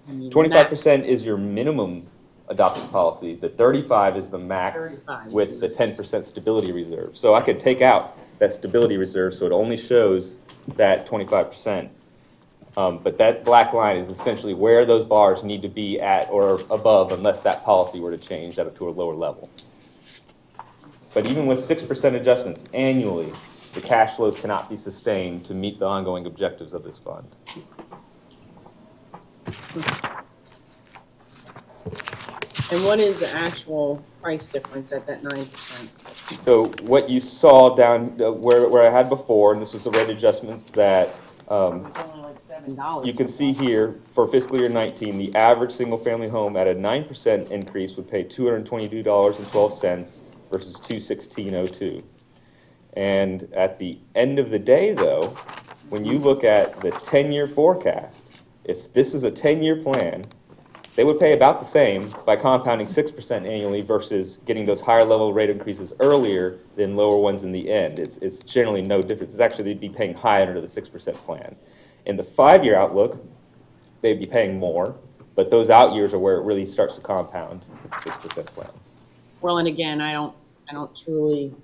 Speaker 1: I mean,
Speaker 9: 25% is your minimum adopted policy. The 35 is the max
Speaker 1: 35.
Speaker 9: with the 10% stability reserve. So I could take out that stability reserve so it only shows that 25%. But that black line is essentially where those bars need to be at or above unless that policy were to change that to a lower level. But even with 6% adjustments annually, the cash flows cannot be sustained to meet the ongoing objectives of this fund.
Speaker 1: And what is the actual price difference at that 9%?
Speaker 9: So what you saw down where I had before, and this was the rate adjustments that
Speaker 1: It's only like $7.
Speaker 9: you can see here for fiscal year 19, the average single-family home at a 9% increase would pay $222.12 versus $216.02. And at the end of the day, though, when you look at the 10-year forecast, if this is a 10-year plan, they would pay about the same by compounding 6% annually versus getting those higher level rate increases earlier than lower ones in the end. It's generally no difference. It's actually, they'd be paying higher under the 6% plan. In the 5-year outlook, they'd be paying more, but those out years are where it really starts to compound with the 6% plan.
Speaker 1: Well, and again, I don't truly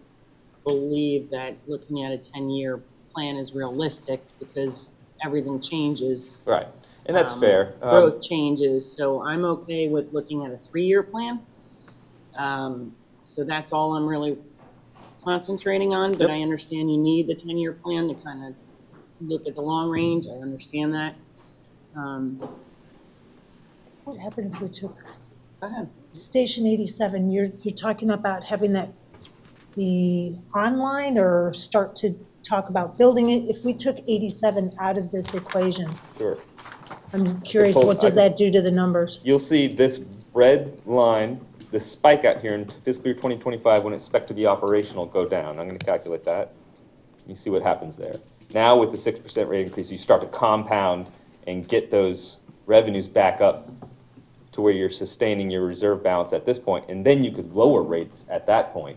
Speaker 1: believe that looking at a 10-year plan is realistic because everything changes.
Speaker 9: Right, and that's fair.
Speaker 1: Growth changes, so I'm okay with looking at a 3-year plan. So that's all I'm really concentrating on, but
Speaker 9: Yep.
Speaker 1: I understand you need the 10-year plan to kind of look at the long range. I understand that.
Speaker 3: What happened if we took
Speaker 1: Go ahead.
Speaker 3: Station 87? You're talking about having that be online or start to talk about building it? If we took 87 out of this equation,
Speaker 9: Sure.
Speaker 3: I'm curious, what does that do to the numbers?
Speaker 9: You'll see this red line, the spike out here in fiscal year 2025 when it's expected to be operational go down. I'm going to calculate that. You see what happens there. Now with the 6% rate increase, you start to compound and get those revenues back up to where you're sustaining your reserve balance at this point, and then you could lower rates at that point.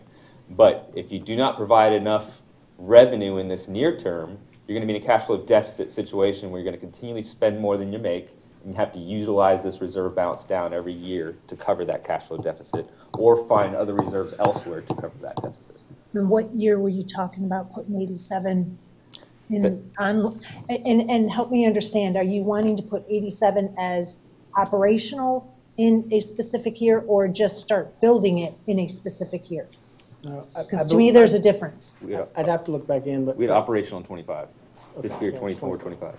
Speaker 9: But if you do not provide enough revenue in this near term, you're going to be in a cash flow deficit situation where you're going to continually spend more than you make, and you have to utilize this reserve balance down every year to cover that cash flow deficit, or find other reserves elsewhere to cover that deficit.
Speaker 3: And what year were you talking about putting 87 in on? And help me understand, are you wanting to put 87 as operational in a specific year, or just start building it in a specific year? Because to me, there's a difference.
Speaker 2: I'd have to look back in, but.
Speaker 9: We had operational in 25, fiscal year 24, 25.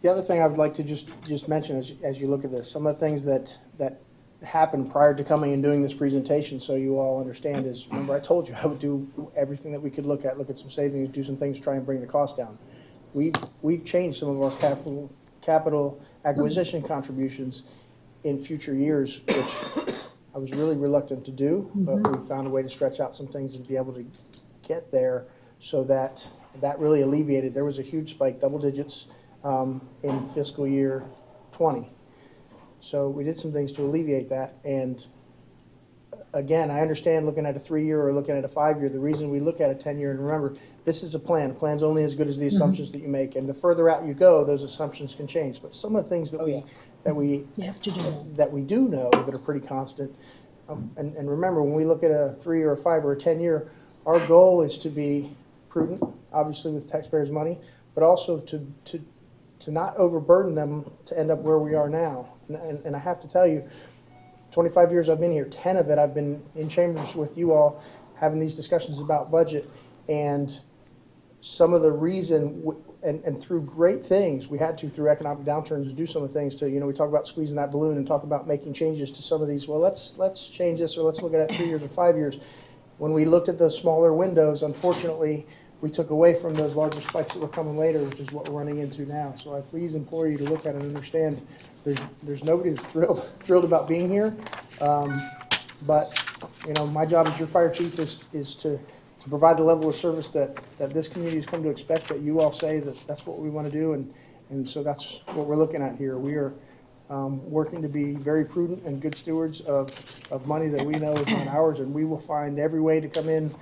Speaker 2: The other thing I would like to just mention as you look at this, some of the things that happened prior to coming and doing this presentation, so you all understand, is, remember I told you I would do everything that we could look at some savings, do some things to try and bring the cost down. We've changed some of our capital acquisition contributions in future years, which I was really reluctant to do, but we found a way to stretch out some things and be able to get there, so that really alleviated. There was a huge spike, double digits, in fiscal year 20. So we did some things to alleviate that. And again, I understand looking at a 3-year or looking at a 5-year. The reason we look at a 10-year, and remember, this is a plan. A plan's only as good as the assumptions that you make. And the further out you go, those assumptions can change. But some of the things that
Speaker 3: You have to do it.
Speaker 2: that we do know that are pretty constant. And remember, when we look at a 3 or a 5 or a 10-year, our goal is to be prudent, obviously with taxpayers' money, but also to not overburden them to end up where we are now. And I have to tell you, 25 years I've been here, 10 of it I've been in chambers with you all having these discussions about budget. And some of the reason, and through great things, we had to, through economic downturns, do some of the things to, we talk about squeezing that balloon and talk about making changes to some of these. Well, let's change this, or let's look at it 3 years or 5 years. When we looked at those smaller windows, unfortunately, we took away from those larger spikes that were coming later, which is what we're running into now. So I please implore you to look at it and understand there's nobody that's thrilled about being here. But my job as your fire chief is to provide the level of service that this community has come to expect, that you all say that that's what we want to do. And so that's what we're looking at here. We are working to be very prudent and good stewards of money that we know is not ours, and we will find every way to come in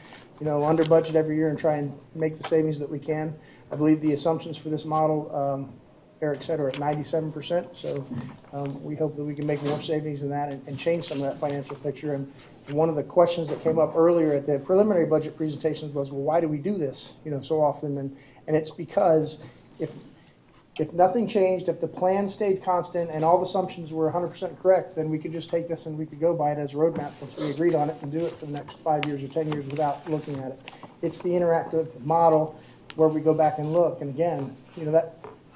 Speaker 2: under budget every year and try and make the savings that we can. I believe the assumptions for this model, Eric said, are at 97%. So we hope that we can make more savings than that and change some of that financial picture. And one of the questions that came up earlier at the preliminary budget presentations was, well, why do we do this, so often? And it's because if nothing changed, if the plan stayed constant and all the assumptions were 100% correct, then we could just take this and we could go by it as a roadmap once we agreed on it and do it for the next 5 years or 10 years without looking at it. It's the interactive model where we go back and look. And again,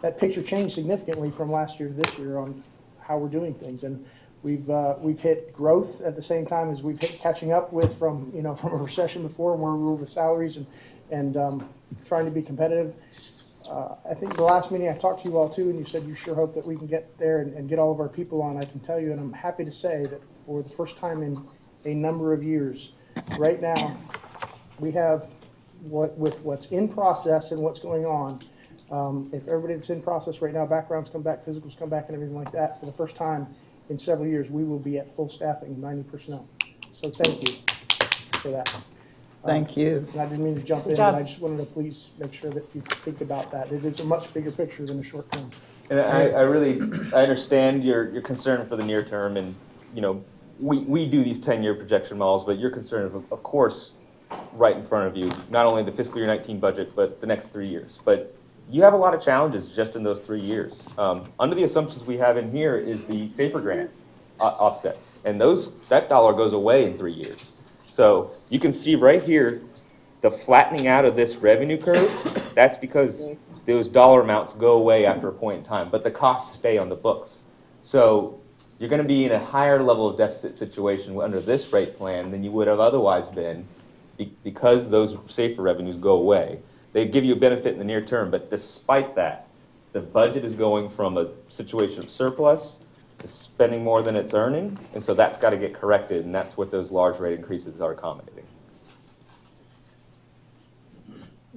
Speaker 2: that picture changed significantly from last year to this year on how we're doing things. And we've hit growth at the same time as we've hit catching up with from a recession before, and where we were with salaries and trying to be competitive. I think the last meeting I talked to you all too, and you said you sure hope that we can get there and get all of our people on. I can tell you, and I'm happy to say, that for the first time in a number of years, right now, we have with what's in process and what's going on. If everybody that's in process right now, backgrounds come back, physicals come back, and everything like that, for the first time in several years, we will be at full staffing, 90 personnel. So thank you for that.
Speaker 7: Thank you.
Speaker 2: And I didn't mean to jump in, but I just wanted to please make sure that you think about that. It is a much bigger picture than a short term.
Speaker 9: And I understand your concern for the near term, and we do these 10-year projection models, but your concern, of course, right in front of you, not only the fiscal year 19 budget, but the next 3 years. But you have a lot of challenges just in those 3 years. Under the assumptions we have in here is the SAFER grant offsets, and that dollar goes away in 3 years. So you can see right here the flattening out of this revenue curve. That's because those dollar amounts go away after a point in time, but the costs stay on the books. So you're going to be in a higher level of deficit situation under this rate plan than you would have otherwise been, because those SAFER revenues go away. They give you a benefit in the near term, but despite that, the budget is going from a situation of surplus to spending more than it's earning, and so that's got to get corrected, and that's what those large rate increases are accommodating.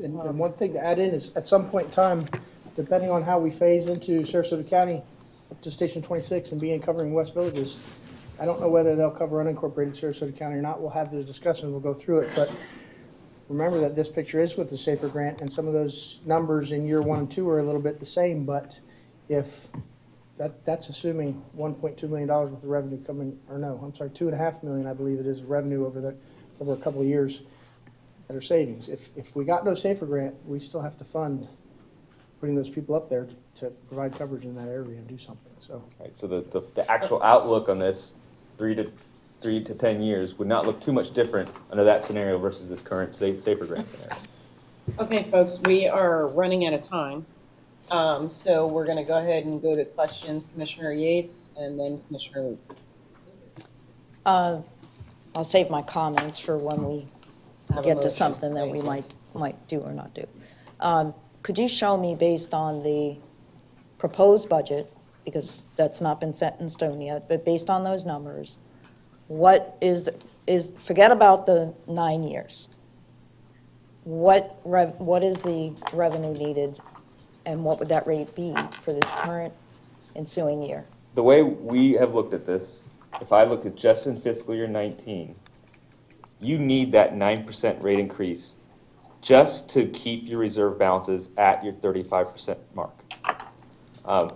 Speaker 2: And one thing to add in is, at some point in time, depending on how we phase into Sarasota County up to Station 26 and begin covering West Villages, I don't know whether they'll cover unincorporated Sarasota County or not. We'll have those discussions, we'll go through it, but remember that this picture is with the SAFER grant, and some of those numbers in year 1 and 2 are a little bit the same, but if that's assuming $1.2 million worth of revenue coming, or no, I'm sorry, $2.5 million, I believe it is, revenue over a couple of years that are savings. If we got no SAFER grant, we still have to fund putting those people up there to provide coverage in that area and do something. So,
Speaker 9: right, so the actual outlook on this 3 to 10 years would not look too much different under that scenario versus this current SAFER grant scenario.
Speaker 1: Okay, folks, we are running out of time. So we're going to go ahead and go to questions, Commissioner Yates and then Commissioner Luke.
Speaker 6: I'll save my comments for when we
Speaker 1: Have a
Speaker 6: get to
Speaker 1: motion.
Speaker 6: something that
Speaker 1: Thank
Speaker 6: we
Speaker 1: you.
Speaker 6: might do or not do. Could you show me, based on the proposed budget, because that's not been set in stone yet, but based on those numbers, what is, forget about the 9 years. What is the revenue needed, and what would that rate be for this current ensuing year?
Speaker 9: The way we have looked at this, if I look at just in fiscal year 19, you need that 9% rate increase just to keep your reserve balances at your 35% mark.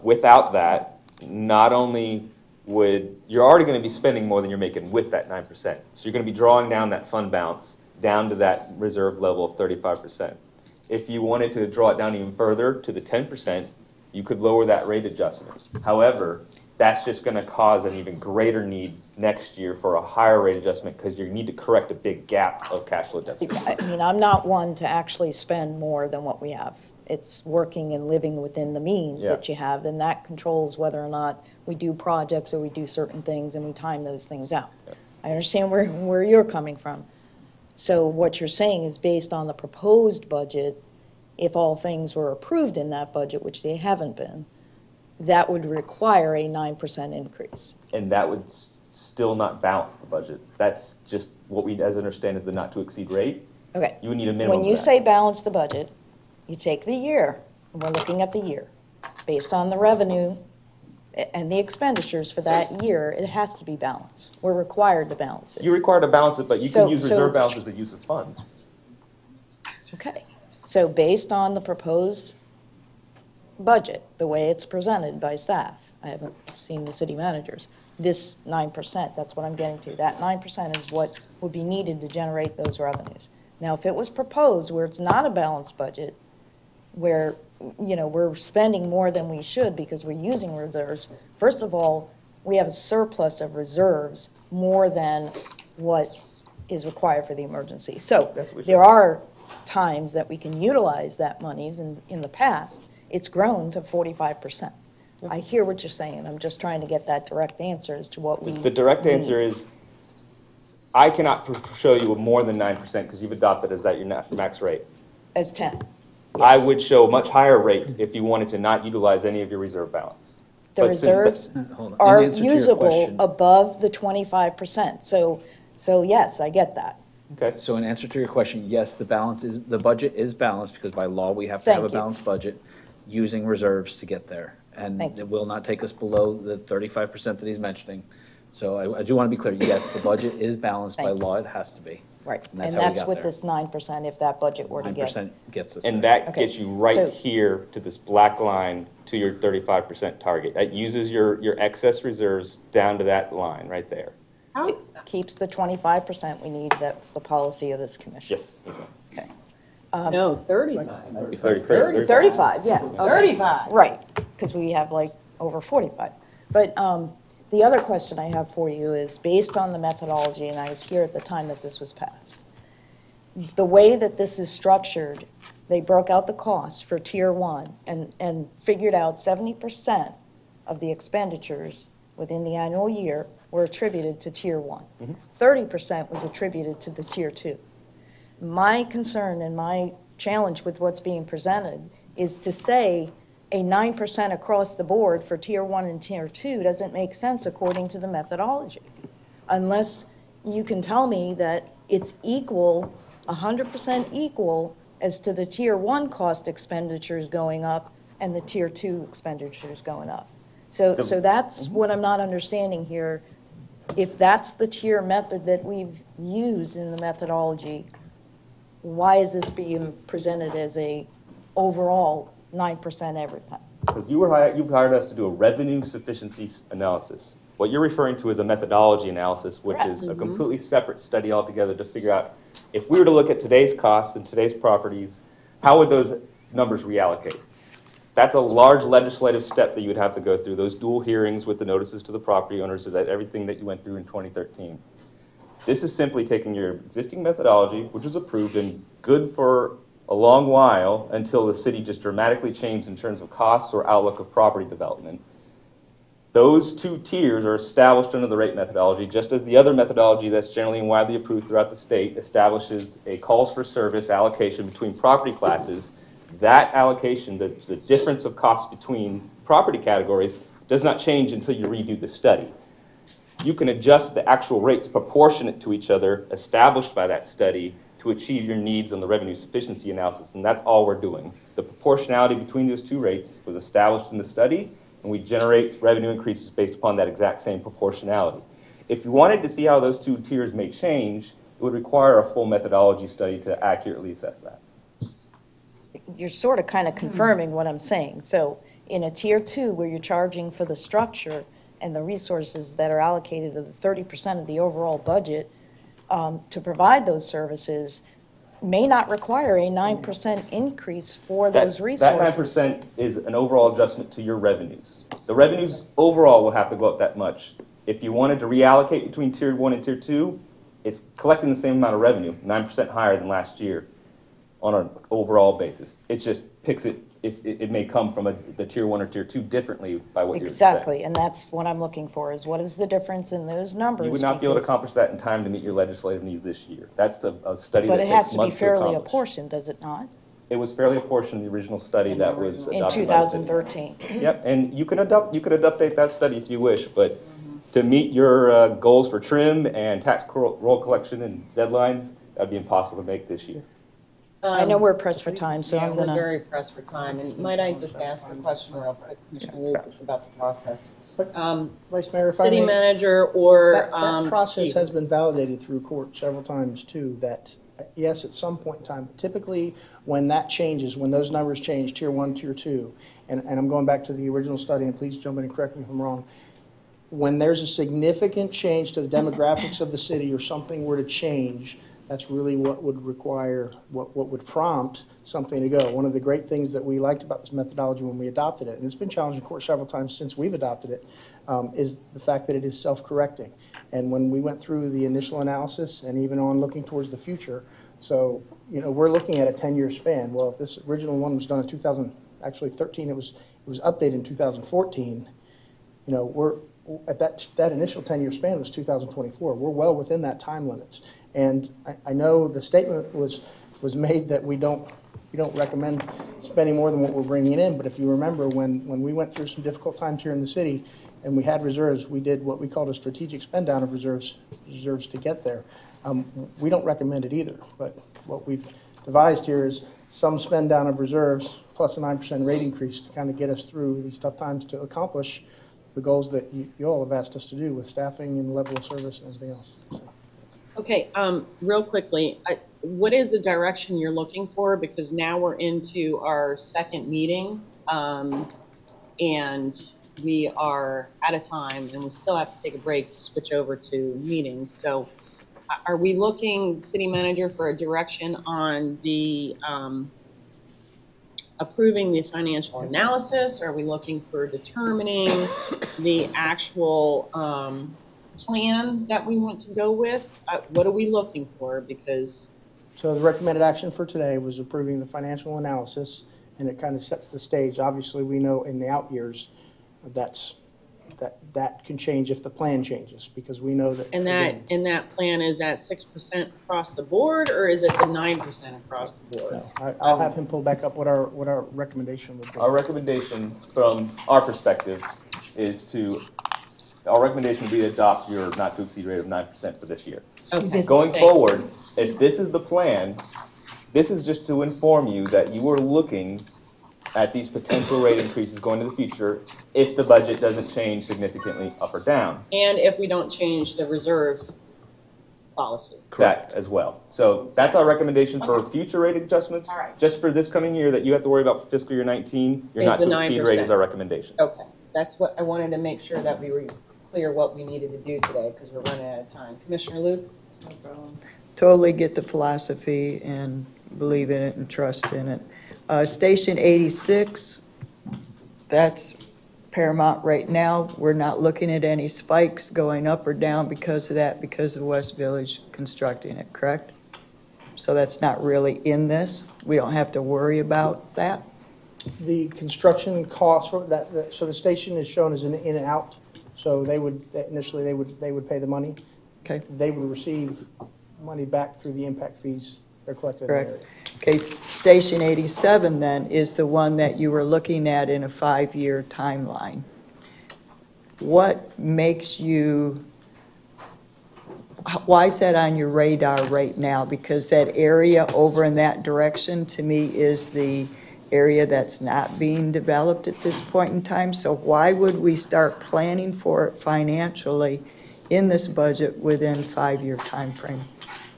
Speaker 9: Without that, not only you're already going to be spending more than you're making with that 9%. So you're going to be drawing down that fund balance down to that reserve level of 35%. If you wanted to draw it down even further to the 10%, you could lower that rate adjustment. However, that's just going to cause an even greater need next year for a higher rate adjustment because you need to correct a big gap of cash flow deficit.
Speaker 6: I mean, I'm not one to actually spend more than what we have. It's working and living within the means that you have, and that controls whether or not we do projects or we do certain things and we time those things out. I understand where you're coming from. So what you're saying is based on the proposed budget, if all things were approved in that budget, which they haven't been, that would require a 9% increase.
Speaker 9: And that would still not balance the budget. That's just what we as understand is the not to exceed rate.
Speaker 6: Okay.
Speaker 9: You would need a minimum
Speaker 6: When you
Speaker 9: of that.
Speaker 6: say balance the budget, you take the year, and we're looking at the year. Based on the revenue and the expenditures for that year, it has to be balanced. We're required to balance it.
Speaker 9: You're required to balance it, but you
Speaker 6: So-
Speaker 9: can use
Speaker 6: so-
Speaker 9: reserve balance as a use of funds.
Speaker 6: Okay. So based on the proposed budget, the way it's presented by staff, I haven't seen the city managers, this 9%, that's what I'm getting to. That 9% is what would be needed to generate those revenues. Now, if it was proposed where it's not a balanced budget, where, you know, we're spending more than we should because we're using reserves, first of all, we have a surplus of reserves more than what is required for the emergency. So
Speaker 9: That's what we
Speaker 6: there
Speaker 9: should.
Speaker 6: are times that we can utilize that monies, and in the past, it's grown to 45%. I hear what you're saying. I'm just trying to get that direct answer as to what we
Speaker 9: The direct answer
Speaker 6: need.
Speaker 9: is, I cannot show you a more than 9% because you've adopted as that your max rate.
Speaker 6: As 10.
Speaker 9: I would show a much higher rate if you wanted to not utilize any of your reserve balance.
Speaker 6: The
Speaker 9: But since
Speaker 6: reserves
Speaker 5: Hold on.
Speaker 6: are
Speaker 5: In answer to your
Speaker 6: usable
Speaker 5: question-
Speaker 6: above the 25%. So yes, I get that.
Speaker 9: Okay.
Speaker 5: So in answer to your question, yes, the budget is balanced because by law, we have to have a
Speaker 6: Thank you.
Speaker 5: balanced budget using reserves to get there. And
Speaker 6: Thank you.
Speaker 5: it will not take us below the 35% that he's mentioning. So I do want to be clear, yes, the budget is balanced by
Speaker 6: Thank you.
Speaker 5: law, it has to be.
Speaker 6: Right.
Speaker 5: And
Speaker 6: And
Speaker 5: that's how we
Speaker 6: that's
Speaker 5: got
Speaker 6: with
Speaker 5: there.
Speaker 6: this 9% if that budget were to get.
Speaker 5: 9% gets us there.
Speaker 9: And that
Speaker 6: Okay.
Speaker 9: gets you right
Speaker 6: So-
Speaker 9: here to this black line to your 35% target. That uses your excess reserves down to that line right there.
Speaker 6: It keeps the 25% we need. That's the policy of this commission.
Speaker 9: Yes. Yes, ma'am.
Speaker 6: Okay.
Speaker 1: No, 35.
Speaker 6: 35, yeah. Okay.
Speaker 1: 35.
Speaker 6: Right, because we have like over 45. But the other question I have for you is, based on the methodology, and I was here at the time that this was passed, the way that this is structured, they broke out the costs for Tier 1 and figured out 70% of the expenditures within the annual year were attributed to Tier 1. 30% was attributed to the Tier 2. My concern and my challenge with what's being presented is to say a 9% across the board for Tier 1 and Tier 2 doesn't make sense according to the methodology, unless you can tell me that it's equal, 100% equal as to the Tier 1 cost expenditures going up and the Tier 2 expenditures going up. So that's what I'm not understanding here. If that's the tier method that we've used in the methodology, why is this being presented as a overall 9% everything?
Speaker 9: Because you've hired us to do a revenue sufficiency analysis. What you're referring to is a methodology analysis, which is a completely separate study altogether to figure out if we were to look at today's costs and today's properties, how would those numbers reallocate? That's a large legislative step that you would have to go through, those dual hearings with the notices to the property owners, so that everything that you went through in 2013. This is simply taking your existing methodology, which was approved and good for a long while until the city just dramatically changed in terms of costs or outlook of property development. Those two tiers are established under the rate methodology, just as the other methodology that's generally and widely approved throughout the state establishes a calls for service allocation between property classes. That allocation, the difference of cost between property categories, does not change until you redo the study. You can adjust the actual rates proportionate to each other established by that study to achieve your needs on the revenue sufficiency analysis, and that's all we're doing. The proportionality between those two rates was established in the study, and we generate revenue increases based upon that exact same proportionality. If you wanted to see how those two tiers may change, it would require a full methodology study to accurately assess that.
Speaker 6: You're sort of kind of confirming what I'm saying. So in a tier 2, where you're charging for the structure and the resources that are allocated to the 30% of the overall budget to provide those services, may not require a 9% increase for those resources.
Speaker 9: That 9% is an overall adjustment to your revenues. The revenues overall will have to go up that much. If you wanted to reallocate between tier 1 and tier 2, it's collecting the same amount of revenue, 9% higher than last year on an overall basis. It just picks it, if it may come from the tier 1 or tier 2 differently by what you're saying.
Speaker 6: Exactly, and that's what I'm looking for, is what is the difference in those numbers?
Speaker 9: You would not be able to accomplish that in time to meet your legislative needs this year. That's a study that
Speaker 6: But it
Speaker 9: takes
Speaker 6: has to be
Speaker 9: months to
Speaker 6: fairly
Speaker 9: accomplish.
Speaker 6: apportioned, does it not?
Speaker 9: It was fairly apportioned in the original study that was
Speaker 6: In
Speaker 9: adopted by the city.
Speaker 6: 2013.
Speaker 9: Yep, and you could update that study if you wish, but to meet your goals for trim and tax roll collection and deadlines, that'd be impossible to make this year.
Speaker 6: I know we're pressed for time, so
Speaker 1: Yeah,
Speaker 6: I'm
Speaker 1: we're
Speaker 6: gonna,
Speaker 1: very pressed for time, and might I just ask a question real quick, Commissioner Luke, it's about the process.
Speaker 2: Vice Mayor, if I
Speaker 1: City
Speaker 2: may,
Speaker 1: manager or,
Speaker 2: that process
Speaker 1: chief?
Speaker 2: has been validated through court several times too, that yes, at some point in time, typically when that changes, when those numbers change, tier 1, tier 2, and I'm going back to the original study, and please jump in and correct me if I'm wrong, when there's a significant change to the demographics of the city or something were to change, that's really what would require, what would prompt something to go. One of the great things that we liked about this methodology when we adopted it, and it's been challenged in court several times since we've adopted it, is the fact that it is self-correcting. And when we went through the initial analysis and even on looking towards the future, so, you know, we're looking at a 10-year span. Well, if this original one was done in 2013, it was updated in 2014, you know, we're at that initial 10-year span was 2024. We're well within that time limits. And I know the statement was made that we don't recommend spending more than what we're bringing in, but if you remember when we went through some difficult times here in the city and we had reserves, we did what we called a strategic spend down of reserves to get there. We don't recommend it either, but what we've devised here is some spend down of reserves plus a 9% rate increase to kind of get us through these tough times to accomplish the goals that you all have asked us to do with staffing and level of service and everything else. So.
Speaker 1: Okay, real quickly, what is the direction you're looking for? Because now we're into our second meeting, and we are out of time, and we still have to take a break to switch over to meetings. So are we looking, city manager, for a direction on the approving the financial analysis? Are we looking for determining the actual plan that we want to go with? What are we looking for? Because
Speaker 2: So the recommended action for today was approving the financial analysis, and it kind of sets the stage. Obviously, we know in the out years that can change if the plan changes, because we know that.
Speaker 1: and that plan is at 6% across the board, or is it the 9% across the board?
Speaker 2: No, I'll have him pull back up what our recommendation would be.
Speaker 9: Our recommendation from our perspective is our recommendation would be to adopt your not to exceed rate of 9% for this year.
Speaker 1: Okay.
Speaker 9: Going
Speaker 1: Thank you.
Speaker 9: forward, if this is the plan, this is just to inform you that you are looking at these potential rate increases going into the future if the budget doesn't change significantly up or down.
Speaker 1: And if we don't change the reserve policy.
Speaker 9: That as well. So that's our recommendation for future rate adjustments.
Speaker 1: All right.
Speaker 9: Just for this coming year that you have to worry about for fiscal year 19, your
Speaker 1: Is
Speaker 9: not
Speaker 1: the
Speaker 9: to exceed rate
Speaker 1: 9%.
Speaker 9: is our recommendation.
Speaker 1: Okay, that's what I wanted to make sure that we were clear what we needed to do today, because we're running out of time. Commissioner Luke?
Speaker 7: No problem. Totally get the philosophy and believe in it and trust in it. Station 86, that's paramount right now. We're not looking at any spikes going up or down because of that, because of West Village constructing it, correct? So that's not really in this. We don't have to worry about that.
Speaker 2: The construction costs for that, so the station is shown as an in and out. So they would, initially, they would pay the money.
Speaker 7: Okay,
Speaker 2: They would receive money back through the impact fees they're collected in the
Speaker 7: correct.
Speaker 2: area.
Speaker 7: Okay, Station 87 then is the one that you were looking at in a 5-year timeline. What makes you, why is that on your radar right now? Because that area over in that direction, to me, is the area that's not being developed at this point in time. So why would we start planning for it financially in this budget within 5-year time frame?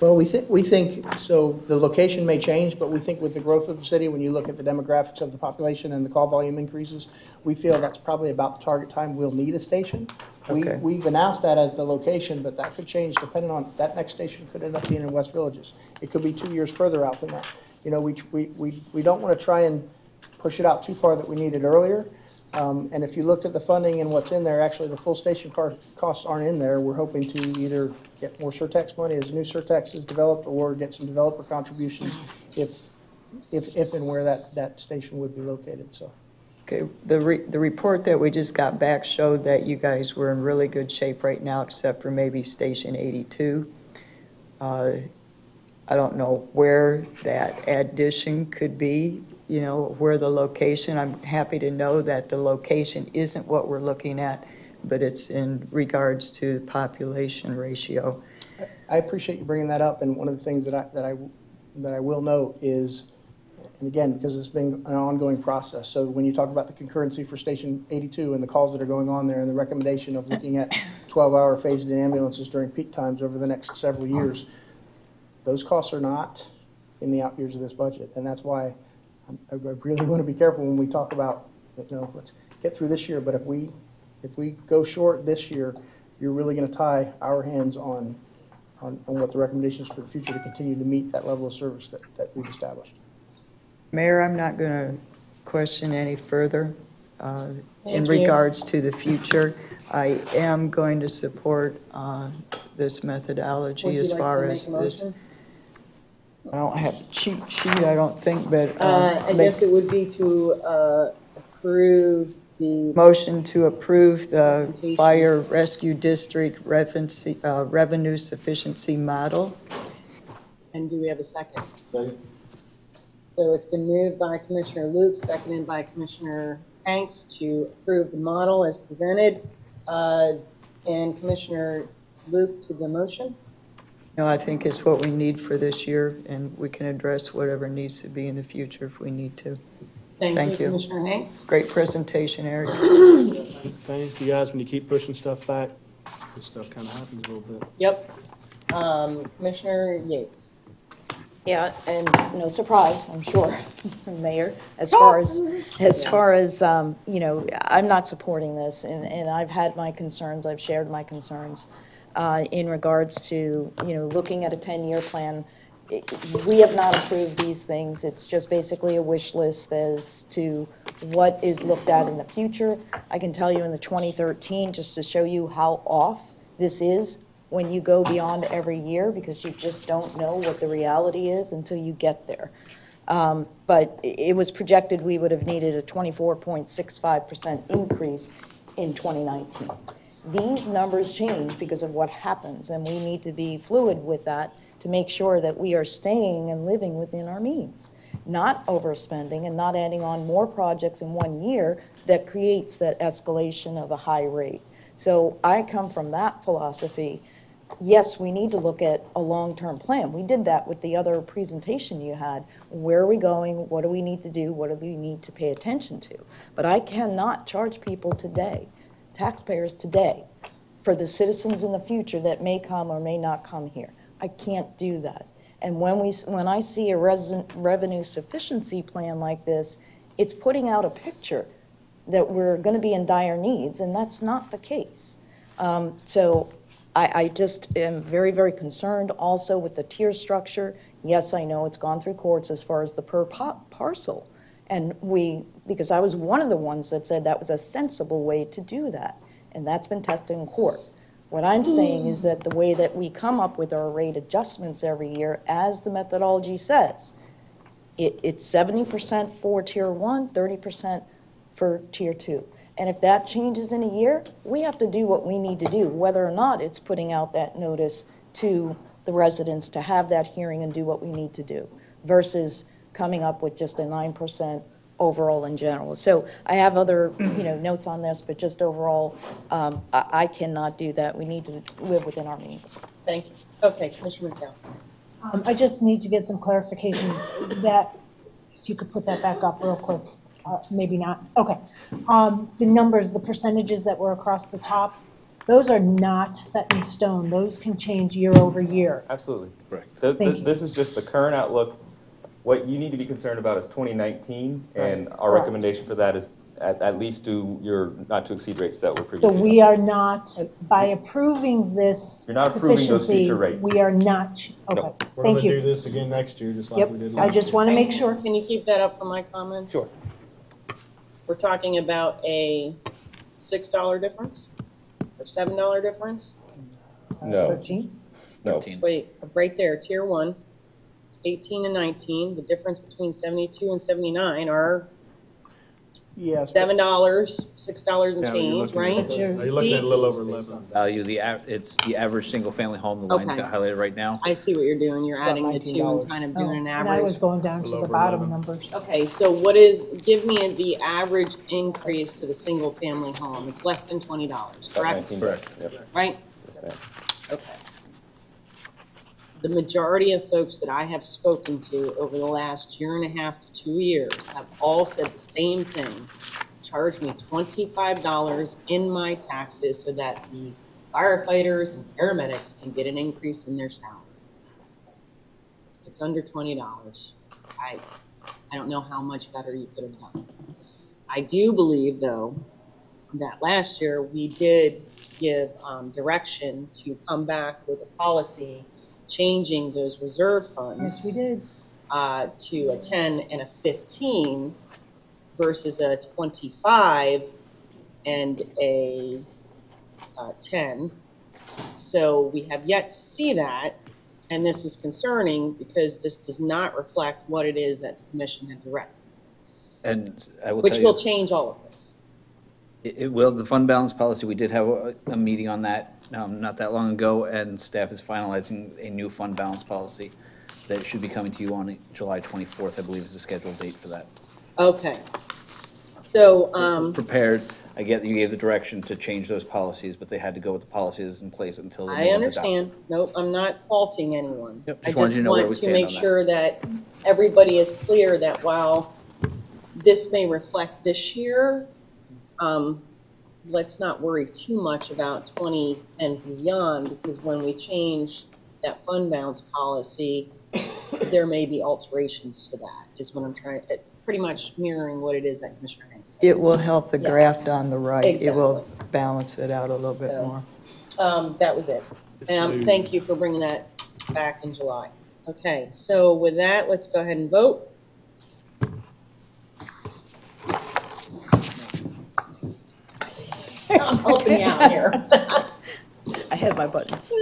Speaker 2: Well, we think, so the location may change, but we think with the growth of the city, when you look at the demographics of the population and the call volume increases, we feel that's probably about the target time we'll need a station.
Speaker 7: Okay.
Speaker 2: We've announced that as the location, but that could change depending on, that next station could end up being in West Villages. It could be 2 years further out than that. You know, we don't want to try and push it out too far that we need it earlier. And if you looked at the funding and what's in there, actually the full station costs aren't in there. We're hoping to either get more surtax money as new surtax is developed, or get some developer contributions if and where that station would be located, so.
Speaker 7: Okay, the report that we just got back showed that you guys were in really good shape right now, except for maybe Station 82. I don't know where that addition could be, you know, where the location. I'm happy to know that the location isn't what we're looking at, but it's in regards to the population ratio.
Speaker 2: I appreciate you bringing that up, and one of the things that I will note is, and again, because it's been an ongoing process, so when you talk about the concurrency for Station 82 and the calls that are going on there and the recommendation of looking at 12-hour phased-in ambulances during peak times over the next several years, those costs are not in the out years of this budget, and that's why I really want to be careful when we talk about, you know, let's get through this year, but if we go short this year, you're really going to tie our hands on what the recommendations for the future to continue to meet that level of service that we've established.
Speaker 7: Mayor, I'm not going to question any further in
Speaker 1: Thank you.
Speaker 7: regards to the future. I am going to support this methodology as far as this. I don't have a cheat sheet, I don't think, but.
Speaker 1: I guess it would be to approve the,
Speaker 7: Motion to approve the
Speaker 1: Presentation.
Speaker 7: Fire Rescue District revenue sufficiency model.
Speaker 1: and do we have a second? Second. So it's been moved by Commissioner Luke, seconded by Commissioner Hanks to approve the model as presented. And Commissioner Luke to the motion.
Speaker 7: No, I think it's what we need for this year, and we can address whatever needs to be in the future if we need to.
Speaker 1: Thank
Speaker 7: Thank
Speaker 1: you,
Speaker 7: you.
Speaker 1: Commissioner Hanks.
Speaker 7: Great presentation, Eric.
Speaker 2: Thank you guys. When you keep pushing stuff back, this stuff kind of happens a little bit.
Speaker 1: Yep. Commissioner Yates.
Speaker 6: Yeah, and no surprise, I'm sure, Mayor, as far as, you know, I'm not supporting this, and I've had my concerns, I've shared my concerns in regards to, you know, looking at a 10-year plan. We have not approved these things. It's just basically a wish list as to what is looked at in the future. I can tell you in the 2013, just to show you how off this is, when you go beyond every year, because you just don't know what the reality is until you get there. But it was projected we would have needed a 24.65% increase in 2019. These numbers change because of what happens, and we need to be fluid with that to make sure that we are staying and living within our means, not overspending and not adding on more projects in 1 year that creates that escalation of a high rate. So I come from that philosophy. Yes, we need to look at a long-term plan. We did that with the other presentation you had. Where are we going? What do we need to do? What do we need to pay attention to? But I cannot charge people today, taxpayers today, for the citizens in the future that may come or may not come here. I can't do that. And when I see a revenue sufficiency plan like this, it's putting out a picture that we're going to be in dire needs, and that's not the case. So I just am very, very concerned also with the tier structure. Yes, I know it's gone through courts as far as the per parcel. And because I was one of the ones that said that was a sensible way to do that. And that's been tested in court. What I'm saying is that the way that we come up with our rate adjustments every year, as the methodology says, it's 70% for Tier 1, 30% for Tier 2. And if that changes in a year, we have to do what we need to do, whether or not it's putting out that notice to the residents to have that hearing and do what we need to do, versus coming up with just a 9% overall in general. So I have other, notes on this, but just overall, I cannot do that. We need to live within our means.
Speaker 1: Thank you. Okay, Commissioner McDowell.
Speaker 3: I just need to get some clarification that, if you could put that back up real quick, maybe not. Okay. The numbers, the percentages that were across the top, those are not set in stone. Those can change year over year.
Speaker 9: Absolutely.
Speaker 5: Correct.
Speaker 3: Thank you.
Speaker 9: This is just the current outlook. What you need to be concerned about is 2019, and our
Speaker 3: Correct.
Speaker 9: recommendation for that is at least do your not to exceed rates that were
Speaker 3: So
Speaker 9: previously.
Speaker 3: we are not, by approving this
Speaker 9: You're not approving those
Speaker 3: sufficiency,
Speaker 9: future rates.
Speaker 3: we are not, okay,
Speaker 9: No.
Speaker 10: We're
Speaker 3: thank
Speaker 10: gonna do
Speaker 3: you.
Speaker 10: this again next year, just like
Speaker 3: Yep,
Speaker 10: we did
Speaker 3: I
Speaker 10: last
Speaker 3: just
Speaker 10: year.
Speaker 3: want to make sure.
Speaker 1: Can you keep that up for my comments?
Speaker 9: Sure.
Speaker 1: We're talking about a $6 difference or $7 difference?
Speaker 9: No,
Speaker 3: 13?
Speaker 9: no.
Speaker 5: 13.
Speaker 1: Wait, right there, Tier 1, 18 and 19. The difference between 72 and 79 are
Speaker 2: Yes.
Speaker 1: $7, $6 and
Speaker 10: Yeah, you're
Speaker 1: change,
Speaker 10: looking
Speaker 1: right?
Speaker 10: at- You're looking at a little over 11.
Speaker 5: Value, it's the average single-family home, the lines
Speaker 1: Okay.
Speaker 5: got highlighted right now.
Speaker 1: I see what you're doing. You're
Speaker 2: It's about
Speaker 1: adding the two
Speaker 2: $19.
Speaker 1: and kind of
Speaker 3: Oh,
Speaker 1: doing an
Speaker 3: and I was
Speaker 1: average.
Speaker 3: going down to
Speaker 10: Little
Speaker 3: the
Speaker 10: over
Speaker 3: bottom
Speaker 10: 11.
Speaker 3: numbers.
Speaker 1: Okay, so give me the average increase to the single-family home. It's less than $20,
Speaker 9: About
Speaker 1: correct?
Speaker 9: 19.
Speaker 5: Correct.
Speaker 9: Yep.
Speaker 1: Right?
Speaker 9: Yes, ma'am.
Speaker 1: Okay. The majority of folks that I have spoken to over the last year and a half to 2 years have all said the same thing. Charge me $25 in my taxes so that the firefighters and paramedics can get an increase in their salary. It's under $20. I don't know how much better you could have done. I do believe, though, that last year we did give direction to come back with a policy changing those reserve funds.
Speaker 3: Yes, we did.
Speaker 1: To a 10 and a 15 versus a 25 and a 10. So we have yet to see that, and this is concerning because this does not reflect what it is that the commission had directed,
Speaker 5: And I will
Speaker 1: which
Speaker 5: tell
Speaker 1: will
Speaker 5: you,
Speaker 1: change all of this.
Speaker 5: it will, the fund balance policy, we did have a meeting on that not that long ago, and staff is finalizing a new fund balance policy that should be coming to you on July 24th, I believe is the scheduled date for that.
Speaker 1: Okay. So,
Speaker 5: Prepared, I get that you gave the direction to change those policies, but they had to go with the policies in place until the
Speaker 1: I
Speaker 5: new one's adopted.
Speaker 1: understand. Nope, I'm not faulting anyone.
Speaker 5: Yep,
Speaker 1: I
Speaker 5: just wanted
Speaker 1: just
Speaker 5: you to know where we
Speaker 1: want to
Speaker 5: stand
Speaker 1: make
Speaker 5: on that.
Speaker 1: sure that everybody is clear that while this may reflect this year, let's not worry too much about 20 and beyond, because when we change that fund balance policy, there may be alterations to that, is what I'm trying, pretty much mirroring what it is that Commissioner Hanks said.
Speaker 7: It will help the
Speaker 1: Yeah.
Speaker 7: graft on the right. It will
Speaker 1: Exactly.
Speaker 7: balance it out a little bit
Speaker 1: So-
Speaker 7: more.
Speaker 1: That was it.
Speaker 10: Smooth.
Speaker 1: Thank you for bringing that back in July. Okay, so with that, let's go ahead and vote. I'm helping you out here.
Speaker 6: I had my buttons.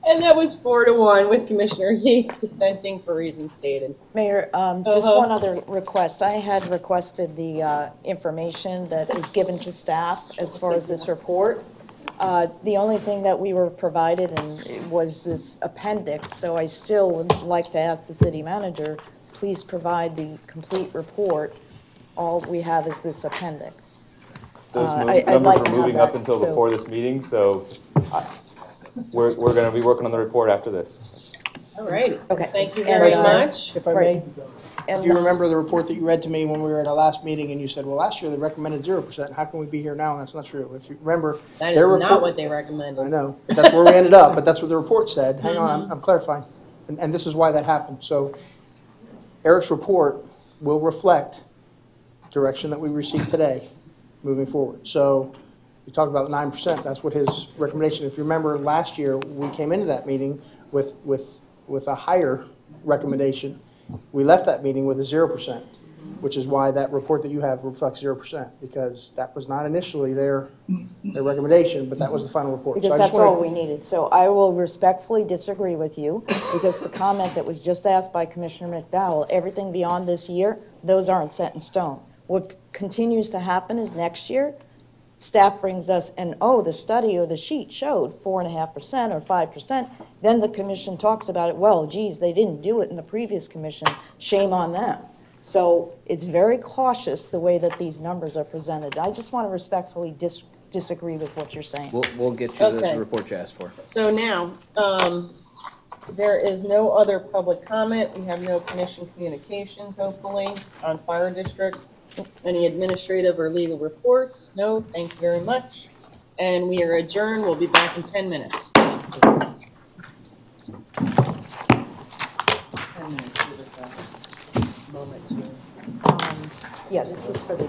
Speaker 1: And that was 4-1 with Commissioner Yates dissenting for reasons stated.
Speaker 6: Mayor, just
Speaker 1: Uh-huh.
Speaker 6: one other request. I had requested the information that is given to staff as far as this report. The only thing that we were provided was this appendix, so I still would like to ask the city manager, please provide the complete report. All we have is this appendix.
Speaker 9: Those
Speaker 6: I'd
Speaker 9: numbers
Speaker 6: like
Speaker 9: were
Speaker 6: to have
Speaker 9: moving up
Speaker 6: that,
Speaker 9: until
Speaker 6: so-
Speaker 9: before this meeting, so we're going to be working on the report after this.
Speaker 1: All right.
Speaker 6: Okay.
Speaker 1: Thank you
Speaker 6: And,
Speaker 1: very
Speaker 2: Mayor,
Speaker 1: much.
Speaker 2: If I may,
Speaker 6: Right.
Speaker 2: if
Speaker 6: And
Speaker 2: you remember the report that you read to me when we were at our last meeting, and you said, well, last year they recommended 0%, how can we be here now? And that's not true. If you remember,
Speaker 1: That is
Speaker 2: their
Speaker 1: not
Speaker 2: report.
Speaker 1: what they
Speaker 2: I
Speaker 1: recommended.
Speaker 2: know, but that's where we ended up, but that's what the report said. Hang on,
Speaker 1: Mm-hmm.
Speaker 2: I'm clarifying. And this is why that happened. So Eric's report will reflect direction that we received today, moving forward. So we talked about 9%, that's what his recommendation. If you remember, last year, we came into that meeting with a higher recommendation. We left that meeting with a 0%. which is why that report that you have reflects 0%, because that was not initially their recommendation, but that was the final report.
Speaker 6: Because
Speaker 2: So I just
Speaker 6: that's all
Speaker 2: wanted-
Speaker 6: we needed. So I will respectfully disagree with you, because the comment that was just asked by Commissioner McDowell, everything beyond this year, those aren't set in stone. What continues to happen is next year, staff brings us, and the study or the sheet showed 4.5% or 5%. Then the commission talks about it, well, geez, they didn't do it in the previous commission, shame on them. So it's very cautious the way that these numbers are presented. I just want to respectfully disagree with what you're saying.
Speaker 5: We'll get you
Speaker 1: Okay.
Speaker 5: the report you asked for.
Speaker 1: So now, there is no other public comment. We have no commission communications, hopefully, on fire district. Any administrative or legal reports? No, thank you very much. And we are adjourned. We'll be back in 10 minutes. 10 minutes, give us a moment to.
Speaker 6: Yeah, this is for the